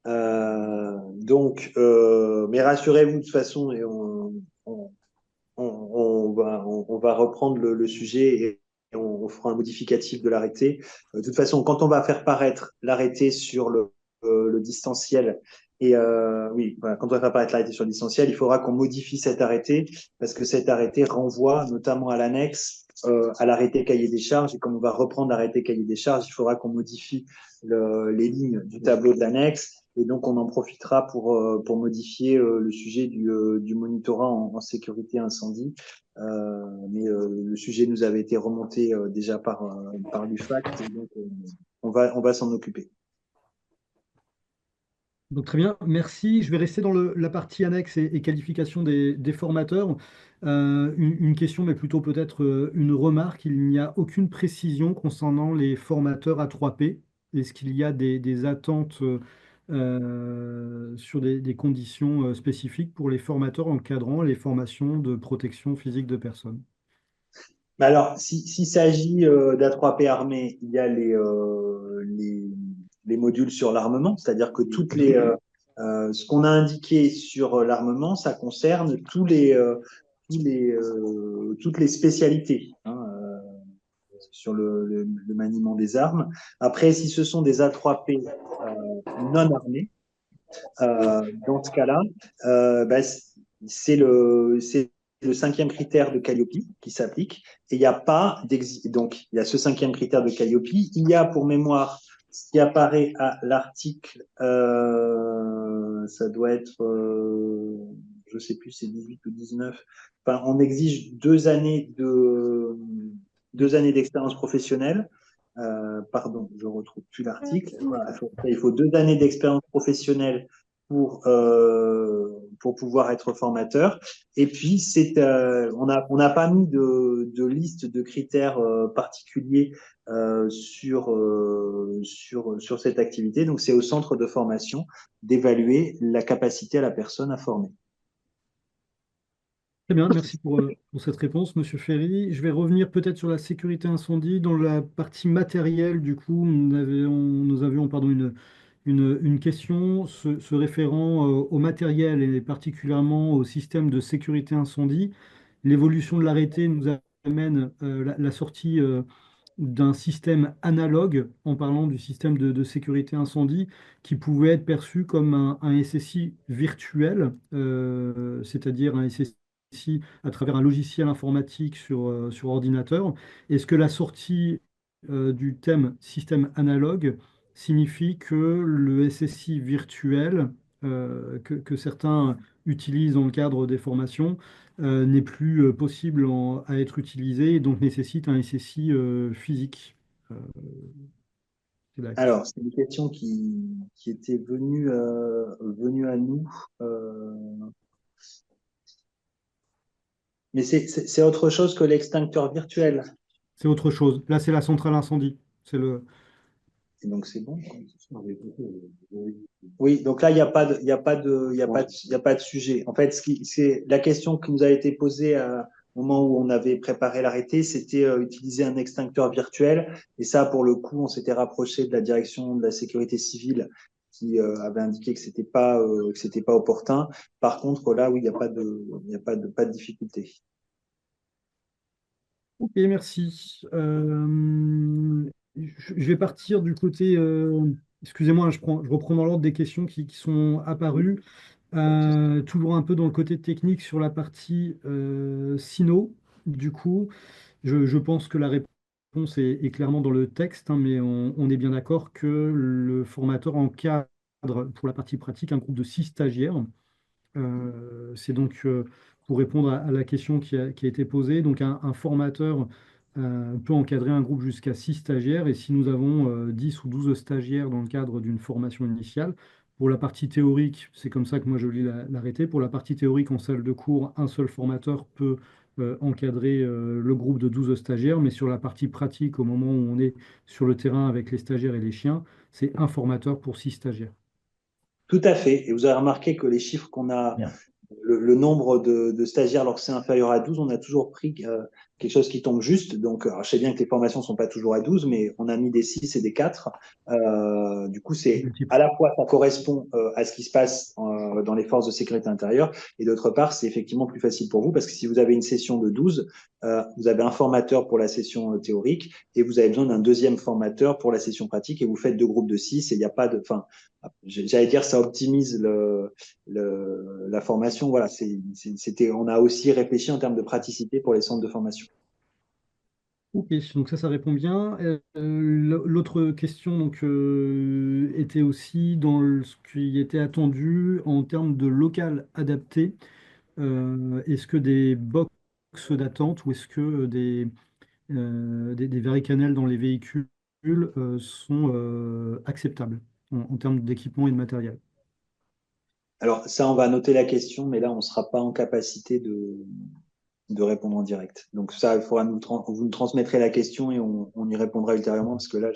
Mais rassurez-vous de toute façon, et on va reprendre le sujet et on fera un modificatif de l'arrêté. De toute façon, quand on va faire paraître l'arrêté sur le distanciel, oui, voilà, quand on va faire paraître l'arrêté sur le distanciel, il faudra qu'on modifie cet arrêté parce que cet arrêté renvoie notamment à l'annexe, à l'arrêté cahier des charges. Et comme on va reprendre l'arrêté cahier des charges, il faudra qu'on modifie les lignes du tableau de l'annexe. Et donc, on en profitera pour modifier le sujet du monitorat en sécurité incendie. Mais le sujet nous avait été remonté déjà par l'UFACT, et donc on va s'en occuper. Donc très bien, merci. Je vais rester dans la partie annexe et qualification des formateurs. Une question, mais plutôt peut-être une remarque. Il n'y a aucune précision concernant les formateurs A3P. Est-ce qu'il y a des attentes sur des conditions spécifiques pour les formateurs encadrant les formations de protection physique de personnes? Mais alors, s'il s'agit d'A3P armé, il y a les modules sur l'armement, c'est-à-dire que ce qu'on a indiqué sur l'armement, ça concerne toutes les spécialités, hein, sur le maniement des armes. Après, si ce sont des A3P non armés, dans ce cas-là, bah, c'est le cinquième critère de Calliope qui s'applique. Et il n'y a pas donc il y a ce cinquième critère de Calliope. Il y a pour mémoire ce qui apparaît à l'article, ça doit être, je sais plus, c'est 18 ou 19. Enfin, on exige 2 années d'expérience professionnelle. Pardon, je retrouve plus l'article. Voilà, il faut 2 années d'expérience professionnelle pour pouvoir être formateur. Et puis, on n'a pas mis de liste de critères particuliers sur cette activité. Donc, c'est au centre de formation d'évaluer la capacité à la personne à former. Très bien, merci pour cette réponse, Monsieur Ferry. Je vais revenir peut-être sur la sécurité incendie. Dans la partie matérielle, du coup, nous avions pardon, une question se référant au matériel et particulièrement au système de sécurité incendie. L'évolution de l'arrêté nous amène la sortie d'un système analogue, en parlant du système de sécurité incendie, qui pouvait être perçu comme un SSI virtuel, c'est-à-dire un SSI à travers un logiciel informatique sur ordinateur. Est-ce que la sortie du thème système analogue signifie que le SSI virtuel que certains utilisent dans le cadre des formations n'est plus possible à être utilisé et donc nécessite un SSI physique? Euh, c'est la question. Alors, c'est une question qui était venue à nous. Mais c'est autre chose que l'extincteur virtuel. C'est autre chose. Là, c'est la centrale incendie. C'est le... Et donc, c'est bon. Oui, donc là, il n'y a pas de, il y a pas de, il y a pas de, il y a pas de sujet. En fait, c'est la question qui nous a été posée au moment où on avait préparé l'arrêté, c'était utiliser un extincteur virtuel. Et ça, pour le coup, on s'était rapproché de la direction de la sécurité civile qui avait indiqué que c'était pas opportun. Par contre, là, oui, il n'y a pas de difficulté. Ok, merci. Je vais partir du côté. Excusez-moi, je reprends dans l'ordre des questions qui sont apparues. Toujours un peu dans le côté technique sur la partie Sino. Du coup, je pense que la réponse est clairement dans le texte, hein, mais on est bien d'accord que le formateur encadre pour la partie pratique un groupe de 6 stagiaires. C'est donc pour répondre à la question qui a été posée, donc un formateur peut encadrer un groupe jusqu'à 6 stagiaires. Et si nous avons 10 ou 12 stagiaires dans le cadre d'une formation initiale, pour la partie théorique, c'est comme ça que moi je lis l'arrêté. Pour la partie théorique en salle de cours, un seul formateur peut encadrer le groupe de 12 stagiaires. Mais sur la partie pratique, au moment où on est sur le terrain avec les stagiaires et les chiens, c'est un formateur pour 6 stagiaires. Tout à fait. Et vous avez remarqué que les chiffres qu'on a, Bien. le nombre de stagiaires lorsque c'est inférieur à 12, on a toujours pris quelque chose qui tombe juste. Donc, alors, je sais bien que les formations sont pas toujours à 12, mais on a mis des 6 et des 4. Du coup, c'est à la fois, ça correspond à ce qui se passe dans les forces de sécurité intérieure, et d'autre part, c'est effectivement plus facile pour vous, parce que si vous avez une session de 12, vous avez un formateur pour la session théorique, et vous avez besoin d'un deuxième formateur pour la session pratique, et vous faites deux groupes de 6, et il n'y a pas de... Enfin, j'allais dire, ça optimise la formation. Voilà, on a aussi réfléchi en termes de praticité pour les centres de formation. Ok, donc ça répond bien. L'autre question donc, était aussi dans ce qui était attendu en termes de local adapté. Est-ce que des box d'attente ou est-ce que des varicanelles dans les véhicules sont acceptables en termes d'équipement et de matériel? Alors ça, on va noter la question, mais là, on ne sera pas en capacité de répondre en direct. Donc ça, il faudra vous nous transmettrez la question et on y répondra ultérieurement, parce que là,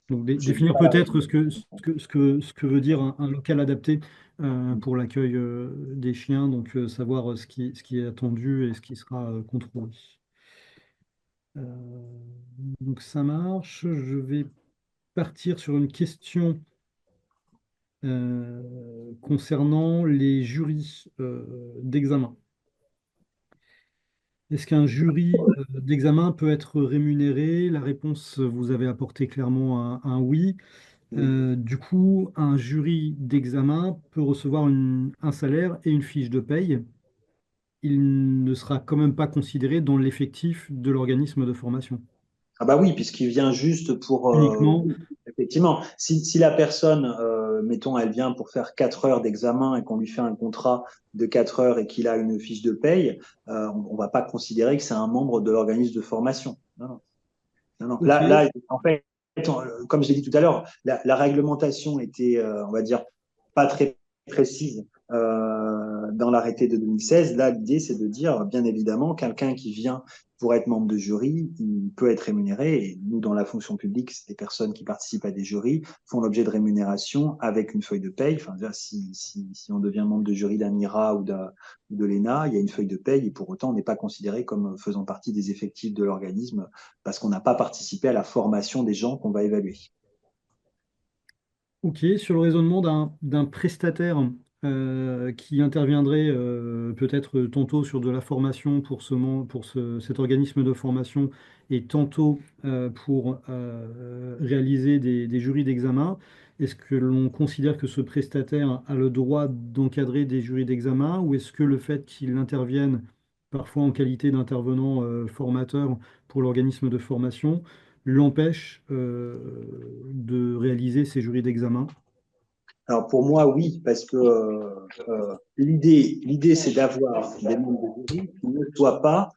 Donc je dis définir pas la peut-être réponse. ce que veut dire un local adapté pour l'accueil des chiens, donc savoir ce qui est attendu et ce qui sera contrôlé. Euh, donc ça marche. Je vais partir sur une question concernant les jurys d'examen. Est-ce qu'un jury d'examen peut être rémunéré? La réponse, vous avez apporté clairement un oui. Du coup, un jury d'examen peut recevoir un salaire et une fiche de paye. Il ne sera quand même pas considéré dans l'effectif de l'organisme de formation. Ah bah oui, puisqu'il vient juste pour... Uniquement, effectivement, si la personne, mettons, elle vient pour faire 4 heures d'examen et qu'on lui fait un contrat de 4 heures et qu'il a une fiche de paye, on ne va pas considérer que c'est un membre de l'organisme de formation. Non, non. Non, non. ok, Là, en fait, comme je l'ai dit tout à l'heure, la réglementation était, on va dire, pas très précise dans l'arrêté de 2016. Là, l'idée, c'est de dire, bien évidemment, quelqu'un qui vient pour être membre de jury, il peut être rémunéré. Et nous, dans la fonction publique, les personnes qui participent à des jurys font l'objet de rémunération avec une feuille de paye. Enfin, si on devient membre de jury d'un IRA ou de l'ENA, il y a une feuille de paye et pour autant, on n'est pas considéré comme faisant partie des effectifs de l'organisme parce qu'on n'a pas participé à la formation des gens qu'on va évaluer. ok. Sur le raisonnement d'un prestataire qui interviendrait peut-être tantôt sur de la formation pour cet organisme de formation et tantôt pour réaliser des jurys d'examen, est-ce que l'on considère que ce prestataire a le droit d'encadrer des jurys d'examen ou est-ce que le fait qu'il intervienne parfois en qualité d'intervenant formateur pour l'organisme de formation l'empêche de réaliser ces jurys d'examen? Alors pour moi, oui, parce que l'idée, c'est d'avoir des membres de jury qui ne soient pas,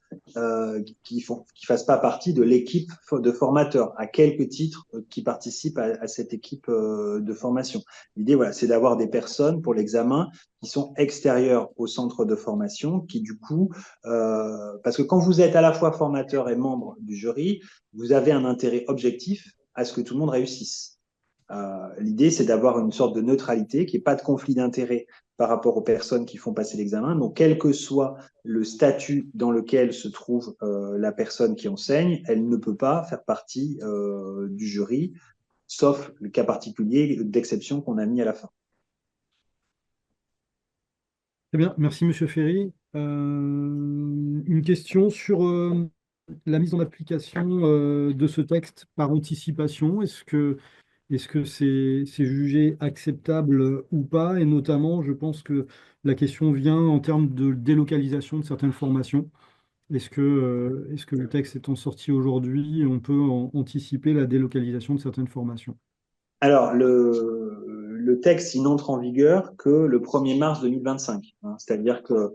qui fassent pas partie de l'équipe de formateurs, à quelque titre qui participent à cette équipe de formation. L'idée, voilà, c'est d'avoir des personnes pour l'examen qui sont extérieures au centre de formation, qui du coup, parce que quand vous êtes à la fois formateur et membre du jury, vous avez un intérêt objectif à ce que tout le monde réussisse. L'idée, c'est d'avoir une sorte de neutralité, qu'il n'y ait pas de conflit d'intérêt par rapport aux personnes qui font passer l'examen. Donc, quel que soit le statut dans lequel se trouve la personne qui enseigne, elle ne peut pas faire partie du jury, sauf le cas particulier d'exception qu'on a mis à la fin. Très bien, merci Monsieur Ferry. Une question sur la mise en application de ce texte par anticipation. Est-ce que c'est jugé acceptable ou pas? Et notamment, je pense que la question vient en termes de délocalisation de certaines formations. Est-ce que le texte étant sorti aujourd'hui, on peut anticiper la délocalisation de certaines formations? Alors, le texte, il n'entre en vigueur que le 1er mars 2025. Hein. C'est-à-dire que,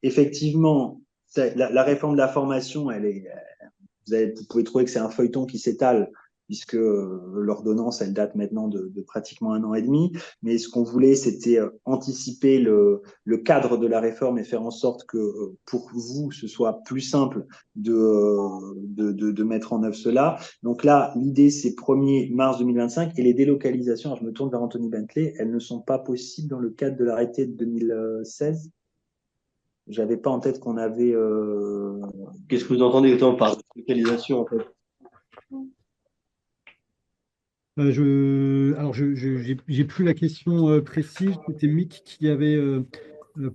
effectivement, La réforme de la formation, vous pouvez trouver que c'est un feuilleton qui s'étale, puisque l'ordonnance, elle date maintenant de pratiquement 1 an et demi. Mais ce qu'on voulait, c'était anticiper le cadre de la réforme et faire en sorte que pour vous, ce soit plus simple de mettre en œuvre cela. Donc là, l'idée, c'est 1er mars 2025 et les délocalisations, alors je me tourne vers Anthony Bentley, elles ne sont pas possibles dans le cadre de l'arrêté de 2016. J'avais pas en tête qu'on avait. Qu'est-ce que vous entendez exactement par localisation, en fait? Alors, j'ai plus la question précise. C'était Mick qui avait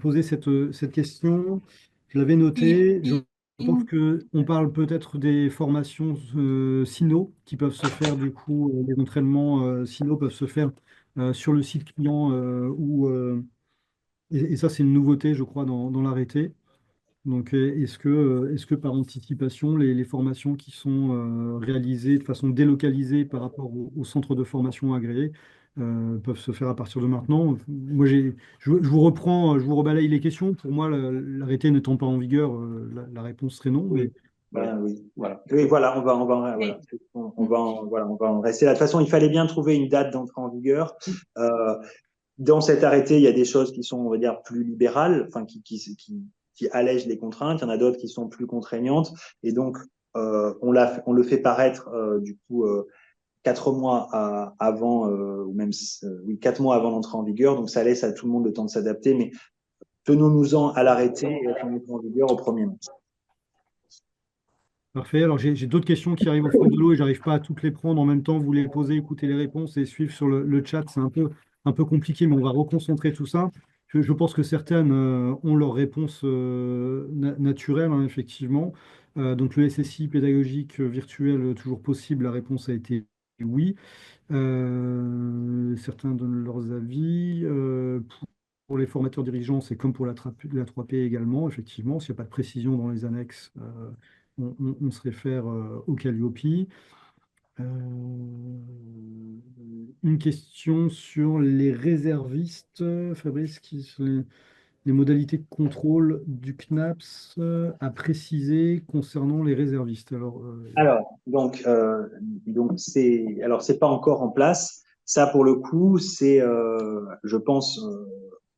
posé cette question. Je l'avais notée. Je pense qu'on parle peut-être des formations Sino qui peuvent se faire, du coup, les entraînements Sino peuvent se faire sur le site client et ça, c'est une nouveauté, je crois, dans l'arrêté. Donc, est-ce que par anticipation, les formations qui sont réalisées de façon délocalisée par rapport au centre de formation agréé peuvent se faire à partir de maintenant? Moi, je vous reprends, je vous rebalaye les questions. Pour moi, l'arrêté n'étant pas en vigueur, la réponse serait non. Oui. Voilà, on va en rester là. De toute façon, il fallait bien trouver une date d'entrée en vigueur. Dans cet arrêté, il y a des choses qui sont, on va dire, plus libérales, enfin, qui allègent les contraintes. Il y en a d'autres qui sont plus contraignantes. Et donc, on le fait paraître, du coup, 4 mois avant, ou même 4 mois avant l'entrée en vigueur. Donc, ça laisse à tout le monde le temps de s'adapter. Mais tenons-nous-en à l'arrêté et à son entrée en vigueur au 1er mars. Parfait. Alors, j'ai d'autres questions qui arrivent au fil de l'eau et j'arrive pas à toutes les prendre en même temps. Vous les posez, écoutez les réponses et suivre sur le chat. C'est un peu compliqué, mais on va reconcentrer tout ça. Je pense que certaines ont leur réponse naturelle, hein, effectivement. Donc, le SSI pédagogique virtuel, toujours possible, la réponse a été oui. Certains donnent leurs avis. Pour les formateurs dirigeants, c'est comme pour la 3P également, effectivement. S'il n'y a pas de précision dans les annexes, on se réfère au Calliope. Une question sur les réservistes, Fabrice, qui sont les modalités de contrôle du CNAPS à préciser concernant les réservistes. Donc c'est pas encore en place. Ça, pour le coup, c'est, je pense,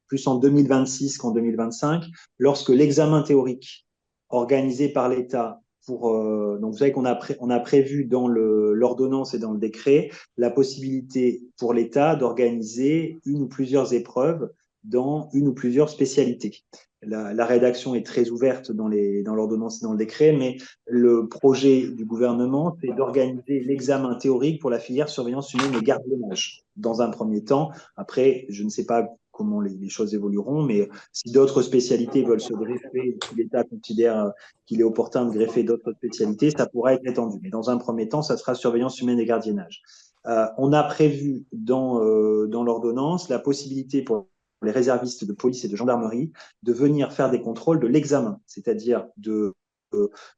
plus en 2026 qu'en 2025, lorsque l'examen théorique organisé par l'État donc vous savez qu'on a prévu dans l'ordonnance et dans le décret la possibilité pour l'État d'organiser une ou plusieurs épreuves dans une ou plusieurs spécialités. La rédaction est très ouverte dans l'ordonnance et dans le décret, mais le projet du gouvernement, c'est d'organiser l'examen théorique pour la filière surveillance humaine et gardiennage dans un premier temps. Après, je ne sais pas comment les choses évolueront, mais si d'autres spécialités veulent se greffer, si l'État considère qu'il est opportun de greffer d'autres spécialités, ça pourra être étendu. Mais dans un premier temps, ça sera surveillance humaine et gardiennage. On a prévu dans l'ordonnance la possibilité pour les réservistes de police et de gendarmerie de venir faire des contrôles de l'examen, c'est-à-dire de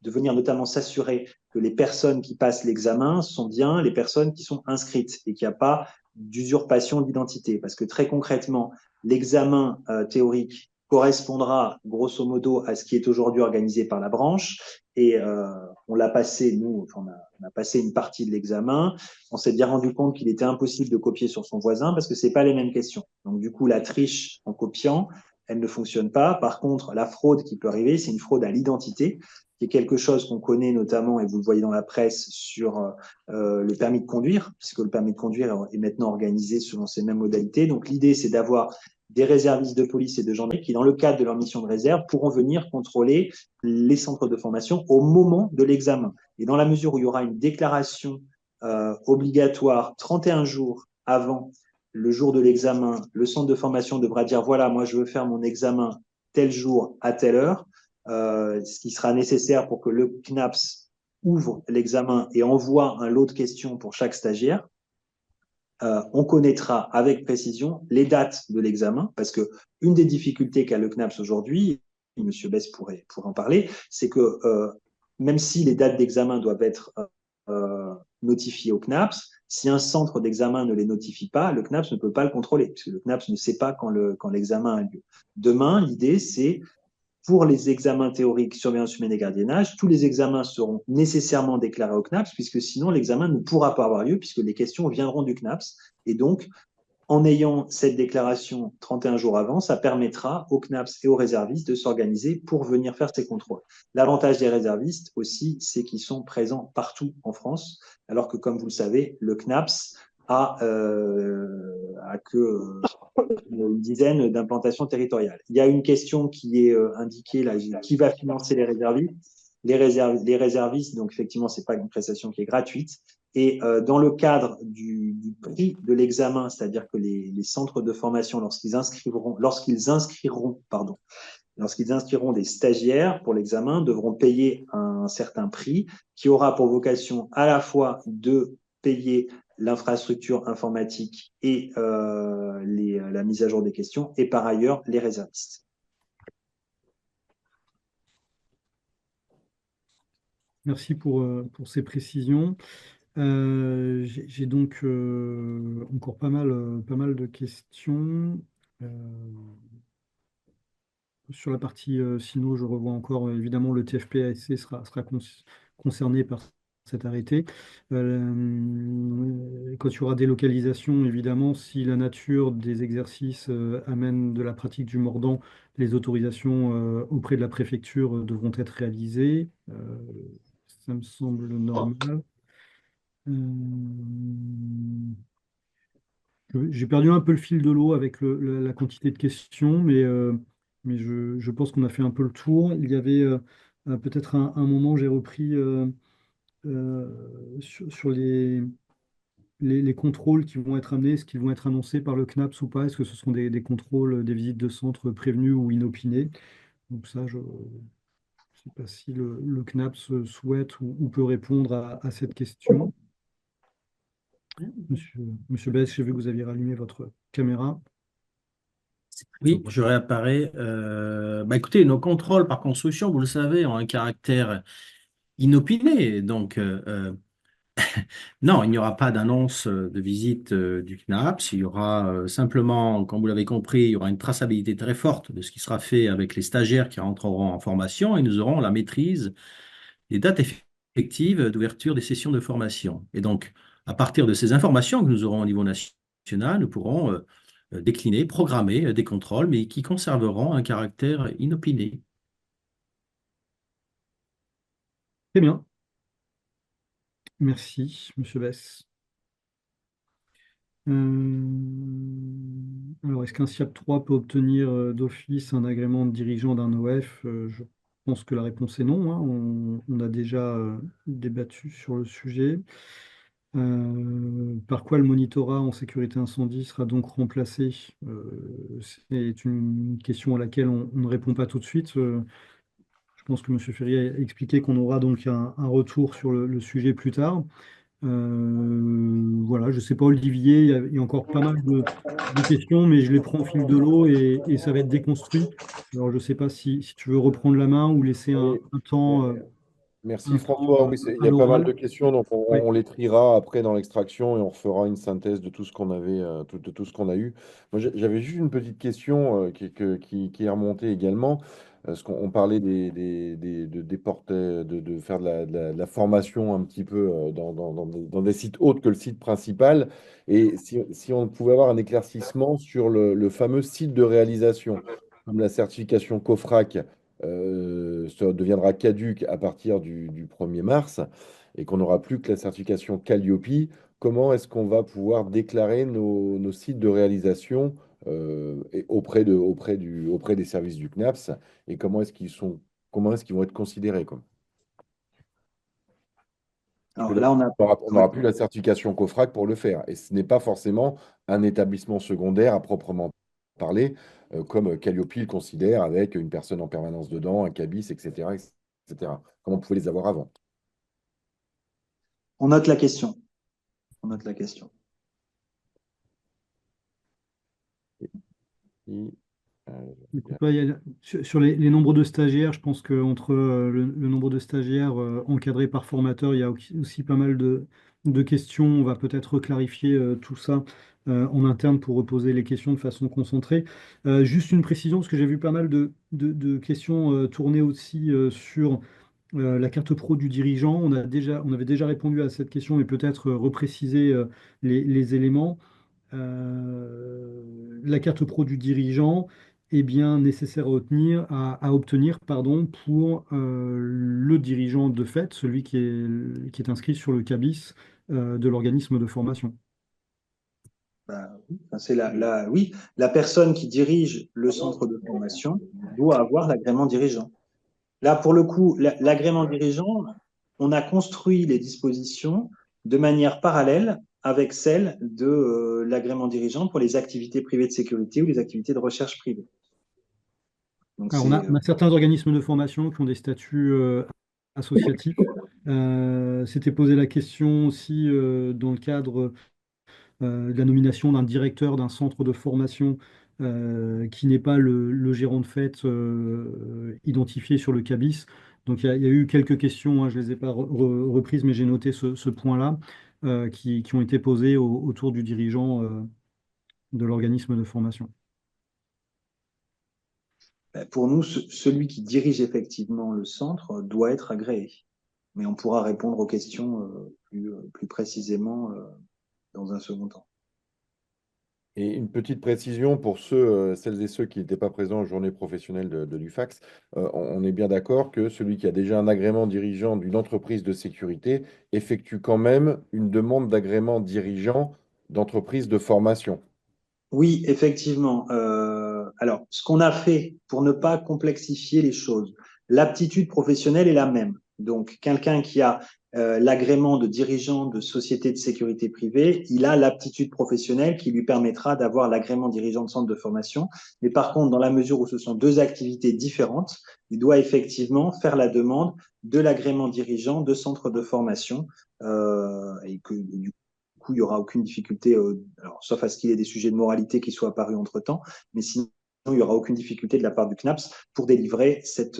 venir notamment s'assurer que les personnes qui passent l'examen sont bien les personnes qui sont inscrites et qu'il n'y a pas d'usurpation d'identité. Parce que très concrètement, l'examen théorique correspondra grosso modo à ce qui est aujourd'hui organisé par la branche et on l'a passé, nous, on a passé une partie de l'examen. On s'est bien rendu compte qu'il était impossible de copier sur son voisin parce que c'est pas les mêmes questions. Donc du coup, la triche en copiant, elle ne fonctionne pas. Par contre, la fraude qui peut arriver, c'est une fraude à l'identité, qui est quelque chose qu'on connaît notamment, et vous le voyez dans la presse, sur le permis de conduire, puisque le permis de conduire est maintenant organisé selon ces mêmes modalités. Donc l'idée, c'est d'avoir des réservistes de police et de gendarmerie qui, dans le cadre de leur mission de réserve, pourront venir contrôler les centres de formation au moment de l'examen. Et dans la mesure où il y aura une déclaration obligatoire 31 jours avant le jour de l'examen, le centre de formation devra dire, voilà, moi je veux faire mon examen tel jour à telle heure, ce qui sera nécessaire pour que le CNAPS ouvre l'examen et envoie un lot de questions pour chaque stagiaire. On connaîtra avec précision les dates de l'examen, parce que une des difficultés qu'a le CNAPS aujourd'hui, et M. Besse pourrait en parler, c'est que même si les dates d'examen doivent être notifiées au CNAPS, si un centre d'examen ne les notifie pas, le CNAPS ne peut pas le contrôler, puisque le CNAPS ne sait pas quand l'examen a lieu. Demain, l'idée, c'est pour les examens théoriques surveillance humaine et gardiennage, tous les examens seront nécessairement déclarés au CNAPS, puisque sinon l'examen ne pourra pas avoir lieu, puisque les questions viendront du CNAPS. Et donc, en ayant cette déclaration 31 jours avant, ça permettra aux CNAPS et aux réservistes de s'organiser pour venir faire ces contrôles. L'avantage des réservistes aussi, c'est qu'ils sont présents partout en France, alors que, comme vous le savez, le CNAPS a que une dizaine d'implantations territoriales. Il y a une question qui est indiquée là, qui va financer les réservistes? Les réservistes, donc effectivement, c'est pas une prestation qui est gratuite. Et dans le cadre du prix de l'examen, c'est-à-dire que les centres de formation, lorsqu'ils inscriront des stagiaires pour l'examen, devront payer un certain prix qui aura pour vocation à la fois de payer l'infrastructure informatique et la mise à jour des questions, et par ailleurs les réservistes. Merci pour ces précisions. J'ai donc encore pas mal de questions. Euh, Sur la partie Sino, je revois encore, évidemment, le TFP-ASC sera concerné par cet arrêté. Quand il y aura délocalisation, évidemment, si la nature des exercices amène de la pratique du mordant, les autorisations auprès de la préfecture devront être réalisées. Ça me semble normal. Euh, j'ai perdu un peu le fil de l'eau avec la quantité de questions, mais je pense qu'on a fait un peu le tour. Il y avait peut-être un moment, j'ai repris sur les contrôles qui vont être amenés, est-ce qu'ils vont être annoncés par le CNAPS ou pas? Est-ce que ce sont des contrôles, des visites de centre prévenues ou inopinées? Donc ça, je ne sais pas si le CNAPS souhaite ou peut répondre à cette question. Monsieur Bess, j'ai vu que vous aviez rallumé votre caméra. Oui, je réapparais. Écoutez, nos contrôles par construction, vous le savez, ont un caractère inopiné. Donc, non, il n'y aura pas d'annonce de visite du CNAPS. Il y aura simplement, comme vous l'avez compris, il y aura une traçabilité très forte de ce qui sera fait avec les stagiaires qui rentreront en formation et nous aurons la maîtrise des dates effectives d'ouverture des sessions de formation. Et donc, à partir de ces informations que nous aurons au niveau national, nous pourrons décliner, programmer des contrôles, mais qui conserveront un caractère inopiné. Très bien. Merci, Monsieur Bess. Alors, est-ce qu'un SIAP 3 peut obtenir d'office un agrément de dirigeant d'un OF? Je pense que la réponse est non, hein. On a déjà débattu sur le sujet. Par quoi le monitorat en sécurité incendie sera donc remplacé? C'est une question à laquelle on ne répond pas tout de suite. Je pense que M. Ferry a expliqué qu'on aura donc un retour sur le sujet plus tard. Voilà, je ne sais pas, Olivier, il y a encore pas mal de questions, mais je les prends au fil de l'eau et ça va être déconstruit. Alors, je ne sais pas si tu veux reprendre la main ou laisser Oui, un temps, merci François. Oui, il à y a pas mal de l'oral. questions, donc Oui. on les triera après dans l'extraction et on refera une synthèse de tout ce qu'on avait, de tout ce qu'on a eu. Moi, j'avais juste une petite question qui est remontée également. Parce qu'on parlait de faire de la formation un petit peu dans des sites autres que le site principal. Et si on pouvait avoir un éclaircissement sur le fameux site de réalisation, comme la certification COFRAC ça deviendra caduque à partir du 1er mars et qu'on n'aura plus que la certification Calliope, comment est-ce qu'on va pouvoir déclarer nos sites de réalisation auprès des services du CNAPS et comment est-ce qu'ils vont être considérés, quoi. Parce que Alors là, là, on a. on Ouais. n'aura plus la certification COFRAC pour le faire. Et ce n'est pas forcément un établissement secondaire à proprement parler, comme Calliope le considère, avec une personne en permanence dedans, un cabis, etc., etc. Comme on pouvait les avoir avant. On note la question. On note la question. Et, Écoute, ouais, sur les nombres de stagiaires, je pense qu'entre le nombre de stagiaires encadrés par formateur, il y a aussi pas mal de questions. On va peut-être clarifier tout ça en interne pour reposer les questions de façon concentrée. Juste une précision, parce que j'ai vu pas mal de questions tourner aussi sur la carte pro du dirigeant. On avait déjà répondu à cette question, mais peut-être repréciser les éléments. La carte pro du dirigeant est bien nécessaire à obtenir pardon, pour le dirigeant de fait, celui qui est inscrit sur le CABIS de l'organisme de formation. Bah, oui, enfin, oui, la personne qui dirige le centre de formation doit avoir l'agrément dirigeant. Là, pour le coup, l'agrément dirigeant, on a construit les dispositions de manière parallèle avec celle de l'agrément dirigeant pour les activités privées de sécurité ou les activités de recherche privée. Donc, Alors, on a certains organismes de formation qui ont des statuts associatifs. S'était posé la question aussi dans le cadre de la nomination d'un directeur d'un centre de formation qui n'est pas le gérant de fait identifié sur le CABIS. Donc il y a eu quelques questions, hein, je ne les ai pas reprises, mais j'ai noté ce point-là qui ont été posées autour du dirigeant de l'organisme de formation. pour nous, celui qui dirige effectivement le centre doit être agréé. Mais on pourra répondre aux questions plus précisément dans un second temps. Et une petite précision pour celles et ceux qui n'étaient pas présents aux journées professionnelles de l'UFAX. On est bien d'accord que celui qui a déjà un agrément dirigeant d'une entreprise de sécurité effectue quand même une demande d'agrément dirigeant d'entreprise de formation. Oui, effectivement. Alors, ce qu'on a fait pour ne pas complexifier les choses, l'aptitude professionnelle est la même. Donc, quelqu'un qui a l'agrément de dirigeant de société de sécurité privée, il a l'aptitude professionnelle qui lui permettra d'avoir l'agrément dirigeant de centre de formation. Mais par contre, dans la mesure où ce sont deux activités différentes, il doit effectivement faire la demande de l'agrément dirigeant de centre de formation et que du coup, il n'y aura aucune difficulté, alors, sauf à ce qu'il y ait des sujets de moralité qui soient apparus entre-temps, mais sinon, il n'y aura aucune difficulté de la part du CNAPS pour délivrer cet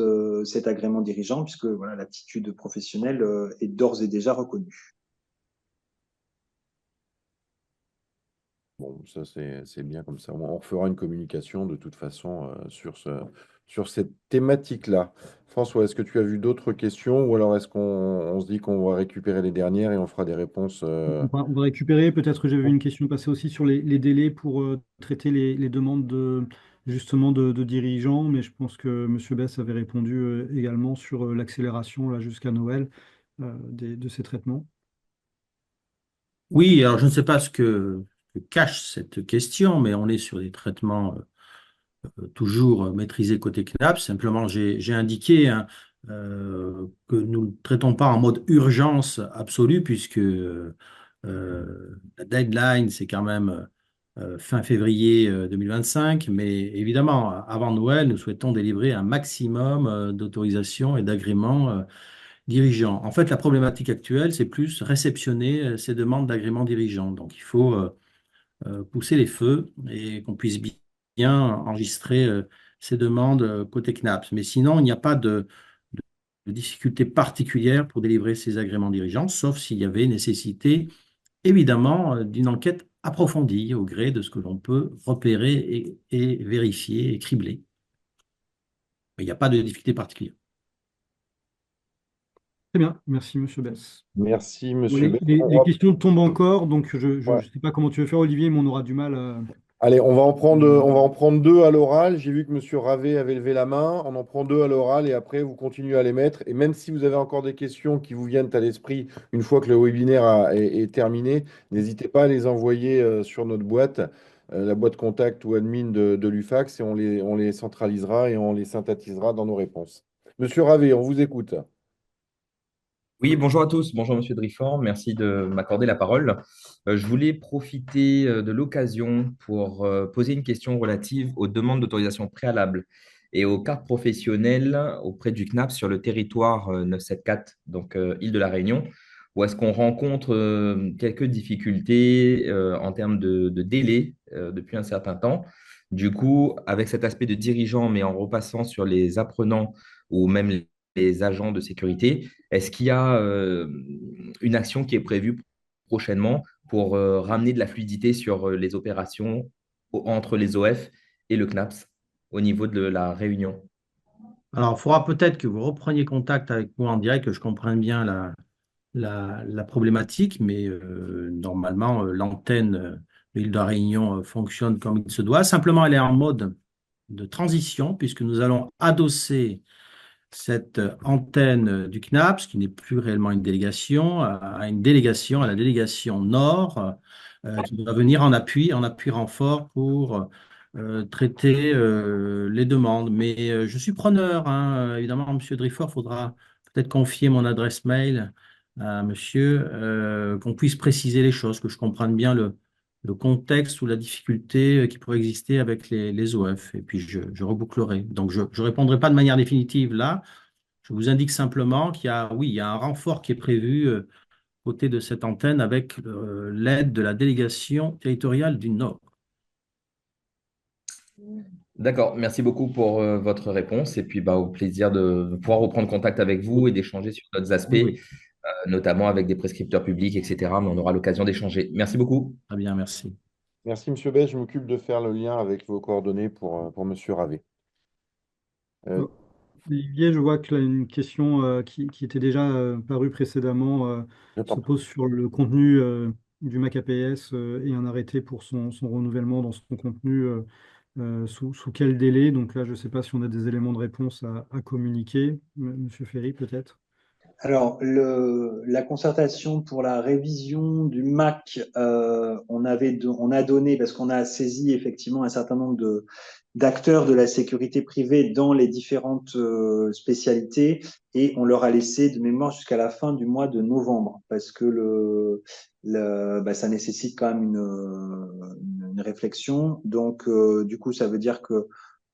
agrément dirigeant, puisque voilà, l'aptitude professionnelle est d'ores et déjà reconnue. Bon, ça c'est bien comme ça. On refera une communication de toute façon sur cette thématique-là. François, est-ce que tu as vu d'autres questions ou alors est-ce qu'on se dit qu'on va récupérer les dernières et on fera des réponses On va récupérer, peut-être que j'avais vu une question passer aussi sur les délais pour traiter les demandes justement de dirigeants, mais je pense que M. Bess avait répondu également sur l'accélération là, jusqu'à Noël de ces traitements. Oui, alors je ne sais pas ce que cache cette question, mais on est sur des traitements toujours maîtrisés côté CNAPS. Simplement, j'ai indiqué hein, que nous ne traitons pas en mode urgence absolue, puisque la deadline, c'est quand même fin février 2025. Mais évidemment, avant Noël, nous souhaitons délivrer un maximum d'autorisations et d'agréments dirigeants. En fait, la problématique actuelle, c'est plus réceptionner ces demandes d'agréments dirigeants. Donc, il faut pousser les feux et qu'on puisse bien enregistrer ces demandes côté CNAPS. Mais sinon, il n'y a pas de difficulté particulière pour délivrer ces agréments dirigeants, sauf s'il y avait nécessité, évidemment, d'une enquête approfondie au gré de ce que l'on peut repérer et vérifier et cribler. Mais il n'y a pas de difficulté particulière. Très bien, merci M. Bess. Merci, Bon, Monsieur Bess. les questions tombent encore, donc je ne Ouais. sais pas comment tu veux faire, Olivier, mais on aura du mal à... Allez, on va en prendre deux à l'oral. J'ai vu que Monsieur Ravet avait levé la main. On en prend deux à l'oral et après, vous continuez à les mettre. Et même si vous avez encore des questions qui vous viennent à l'esprit une fois que le webinaire est terminé, n'hésitez pas à les envoyer sur notre boîte, la boîte contact ou admin de l'UFAX, et on les centralisera et on les synthétisera dans nos réponses. Monsieur Ravet, on vous écoute. Oui, bonjour à tous. Bonjour Monsieur Drifort. Merci de m'accorder la parole. Je voulais profiter de l'occasion pour poser une question relative aux demandes d'autorisation préalable et aux cartes professionnelles auprès du CNAPS sur le territoire 974, donc île de la Réunion, où est-ce qu'on rencontre quelques difficultés en termes de délai depuis un certain temps. Du coup, avec cet aspect de dirigeant, mais en repassant sur les apprenants ou même les agents de sécurité, est-ce qu'il y a une action qui est prévue prochainement pour ramener de la fluidité sur les opérations entre les OF et le CNAPS au niveau de la réunion? Alors, il faudra peut-être que vous repreniez contact avec moi en direct, que je comprenne bien la problématique, mais normalement, l'antenne de l'île de la Réunion fonctionne comme il se doit. Simplement, elle est en mode de transition, puisque nous allons adosser cette antenne du CNAPS, qui n'est plus réellement une délégation, à une délégation, à la délégation Nord, qui va venir en appui renfort pour traiter les demandes. Mais je suis preneur, hein. Évidemment, Monsieur Drifort, il faudra peut-être confier mon adresse mail à Monsieur, qu'on puisse préciser les choses, que je comprenne bien le contexte ou la difficulté qui pourrait exister avec les OF. Et puis, je rebouclerai. Donc, je ne répondrai pas de manière définitive là. Je vous indique simplement qu'il y a, oui, il y a un renfort qui est prévu côté de cette antenne avec l'aide de la délégation territoriale du Nord. D'accord, merci beaucoup pour votre réponse et puis bah, au plaisir de pouvoir reprendre contact avec vous et d'échanger sur d'autres aspects, Oui, oui. notamment avec des prescripteurs publics, etc. Mais on aura l'occasion d'échanger. Merci beaucoup. Très bien, merci. Merci, Monsieur Bess. Je m'occupe de faire le lien avec vos coordonnées pour Monsieur Ravet. Euh, Oh, Olivier, je vois que là, une question qui était déjà parue précédemment je se t'en prie. pose sur le contenu du Mac APS et un arrêté pour son renouvellement dans son contenu, sous quel délai? Donc là, je ne sais pas si on a des éléments de réponse à communiquer. Monsieur Ferry, peut-être? Alors, la concertation pour la révision du MAC, on a donné, parce qu'on a saisi effectivement un certain nombre d'acteurs de la sécurité privée dans les différentes spécialités, et on leur a laissé de mémoire jusqu'à la fin du mois de novembre, parce que ça nécessite quand même une réflexion. Donc, du coup, ça veut dire que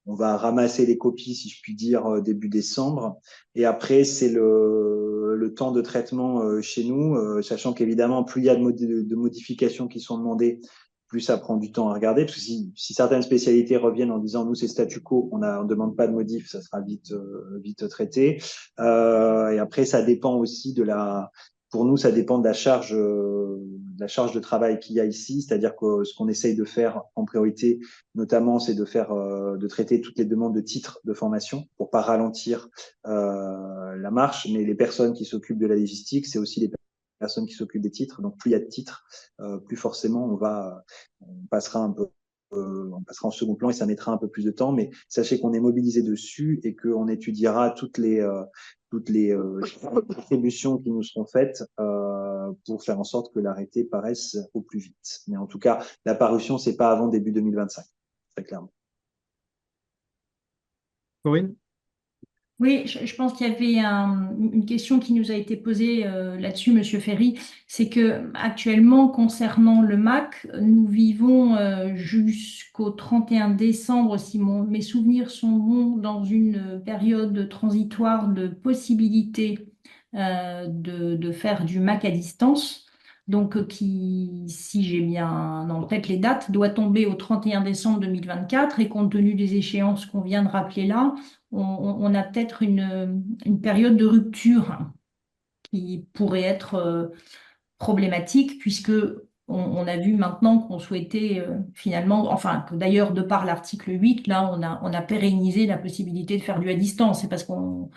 on va ramasser les copies, si je puis dire, début décembre. Et après, c'est le temps de traitement chez nous, sachant qu'évidemment, plus il y a de modifications qui sont demandées, plus ça prend du temps à regarder. Parce que si certaines spécialités reviennent en disant, nous, c'est statu quo, on ne demande pas de modif, ça sera vite traité. Et après, ça dépend aussi pour nous, ça dépend de la charge de travail qu'il y a ici. C'est-à-dire que ce qu'on essaye de faire en priorité, notamment, c'est de traiter toutes les demandes de titres de formation pour pas ralentir la marche. Mais les personnes qui s'occupent de la logistique, c'est aussi les personnes qui s'occupent des titres. Donc, plus il y a de titres, plus forcément on passera un peu. On passera en second plan et ça mettra un peu plus de temps, mais sachez qu'on est mobilisé dessus et qu'on étudiera toutes les contributions qui nous seront faites pour faire en sorte que l'arrêté paraisse au plus vite. Mais en tout cas, la parution, c'est pas avant début 2025, très clairement. Corinne? Oui, je pense qu'il y avait une question qui nous a été posée là-dessus, Monsieur Ferry. C'est que actuellement, concernant le MAC, nous vivons jusqu'au 31 décembre, si mes souvenirs sont bons, dans une période transitoire de possibilité de faire du MAC à distance. Donc, qui, si j'ai bien en tête les dates, doit tomber au 31 décembre 2024. Et compte tenu des échéances qu'on vient de rappeler là, on a peut-être une période de rupture qui pourrait être problématique puisque on a vu maintenant qu'on souhaitait finalement, enfin que d'ailleurs de par l'article 8, là on a pérennisé la possibilité de faire du à distance. C'est parce qu'on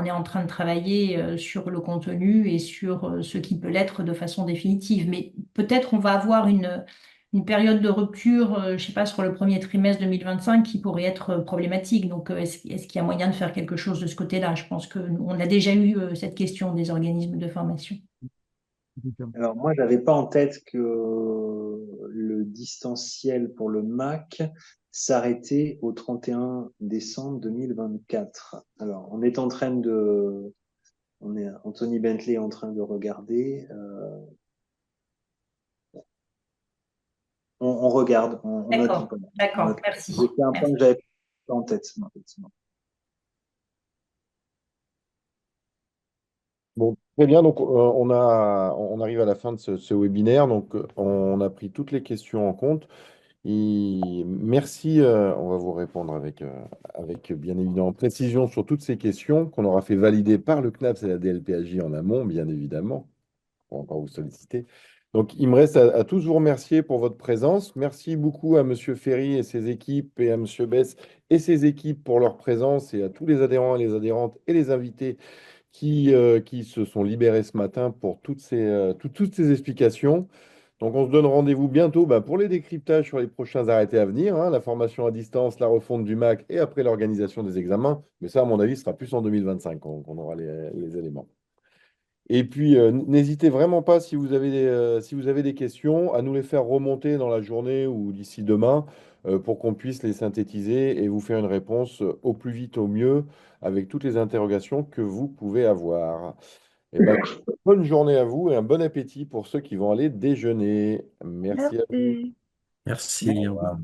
est en train de travailler sur le contenu et sur ce qui peut l'être de façon définitive. Mais peut-être on va avoir une période de rupture, je ne sais pas, sur le premier trimestre 2025 qui pourrait être problématique. Donc, est-ce qu'il y a moyen de faire quelque chose de ce côté-là? Je pense qu'on a déjà eu cette question des organismes de formation. Alors moi, j'avais pas en tête que le distanciel pour le MAC s'arrêtait au 31 décembre 2024. Alors, Anthony Bentley est en train de regarder. On regarde, on note. D'accord, merci. C'est un point que j'avais pas en tête, effectivement. Bon, très bien. Donc, on arrive à la fin de ce webinaire. Donc, on a pris toutes les questions en compte. Merci. On va vous répondre avec bien évidemment précision sur toutes ces questions qu'on aura fait valider par le CNAPS et la DLPAJ en amont, bien évidemment. On va encore vous solliciter. Donc, il me reste à tous vous remercier pour votre présence. Merci beaucoup à Monsieur Ferry et ses équipes et à Monsieur Bess et ses équipes pour leur présence et à tous les adhérents et les adhérentes et les invités qui se sont libérés ce matin pour toutes ces explications. Donc, on se donne rendez-vous bientôt pour les décryptages sur les prochains arrêtés à venir, hein, la formation à distance, la refonte du MAC et après l'organisation des examens. Mais ça, à mon avis, ce sera plus en 2025 qu'on aura les éléments. Et puis, n'hésitez vraiment pas, si vous avez des questions, à nous les faire remonter dans la journée ou d'ici demain pour qu'on puisse les synthétiser et vous faire une réponse au plus vite, au mieux, avec toutes les interrogations que vous pouvez avoir. Et bonne journée à vous et un bon appétit pour ceux qui vont aller déjeuner. Merci à vous. Merci. Merci. Au revoir.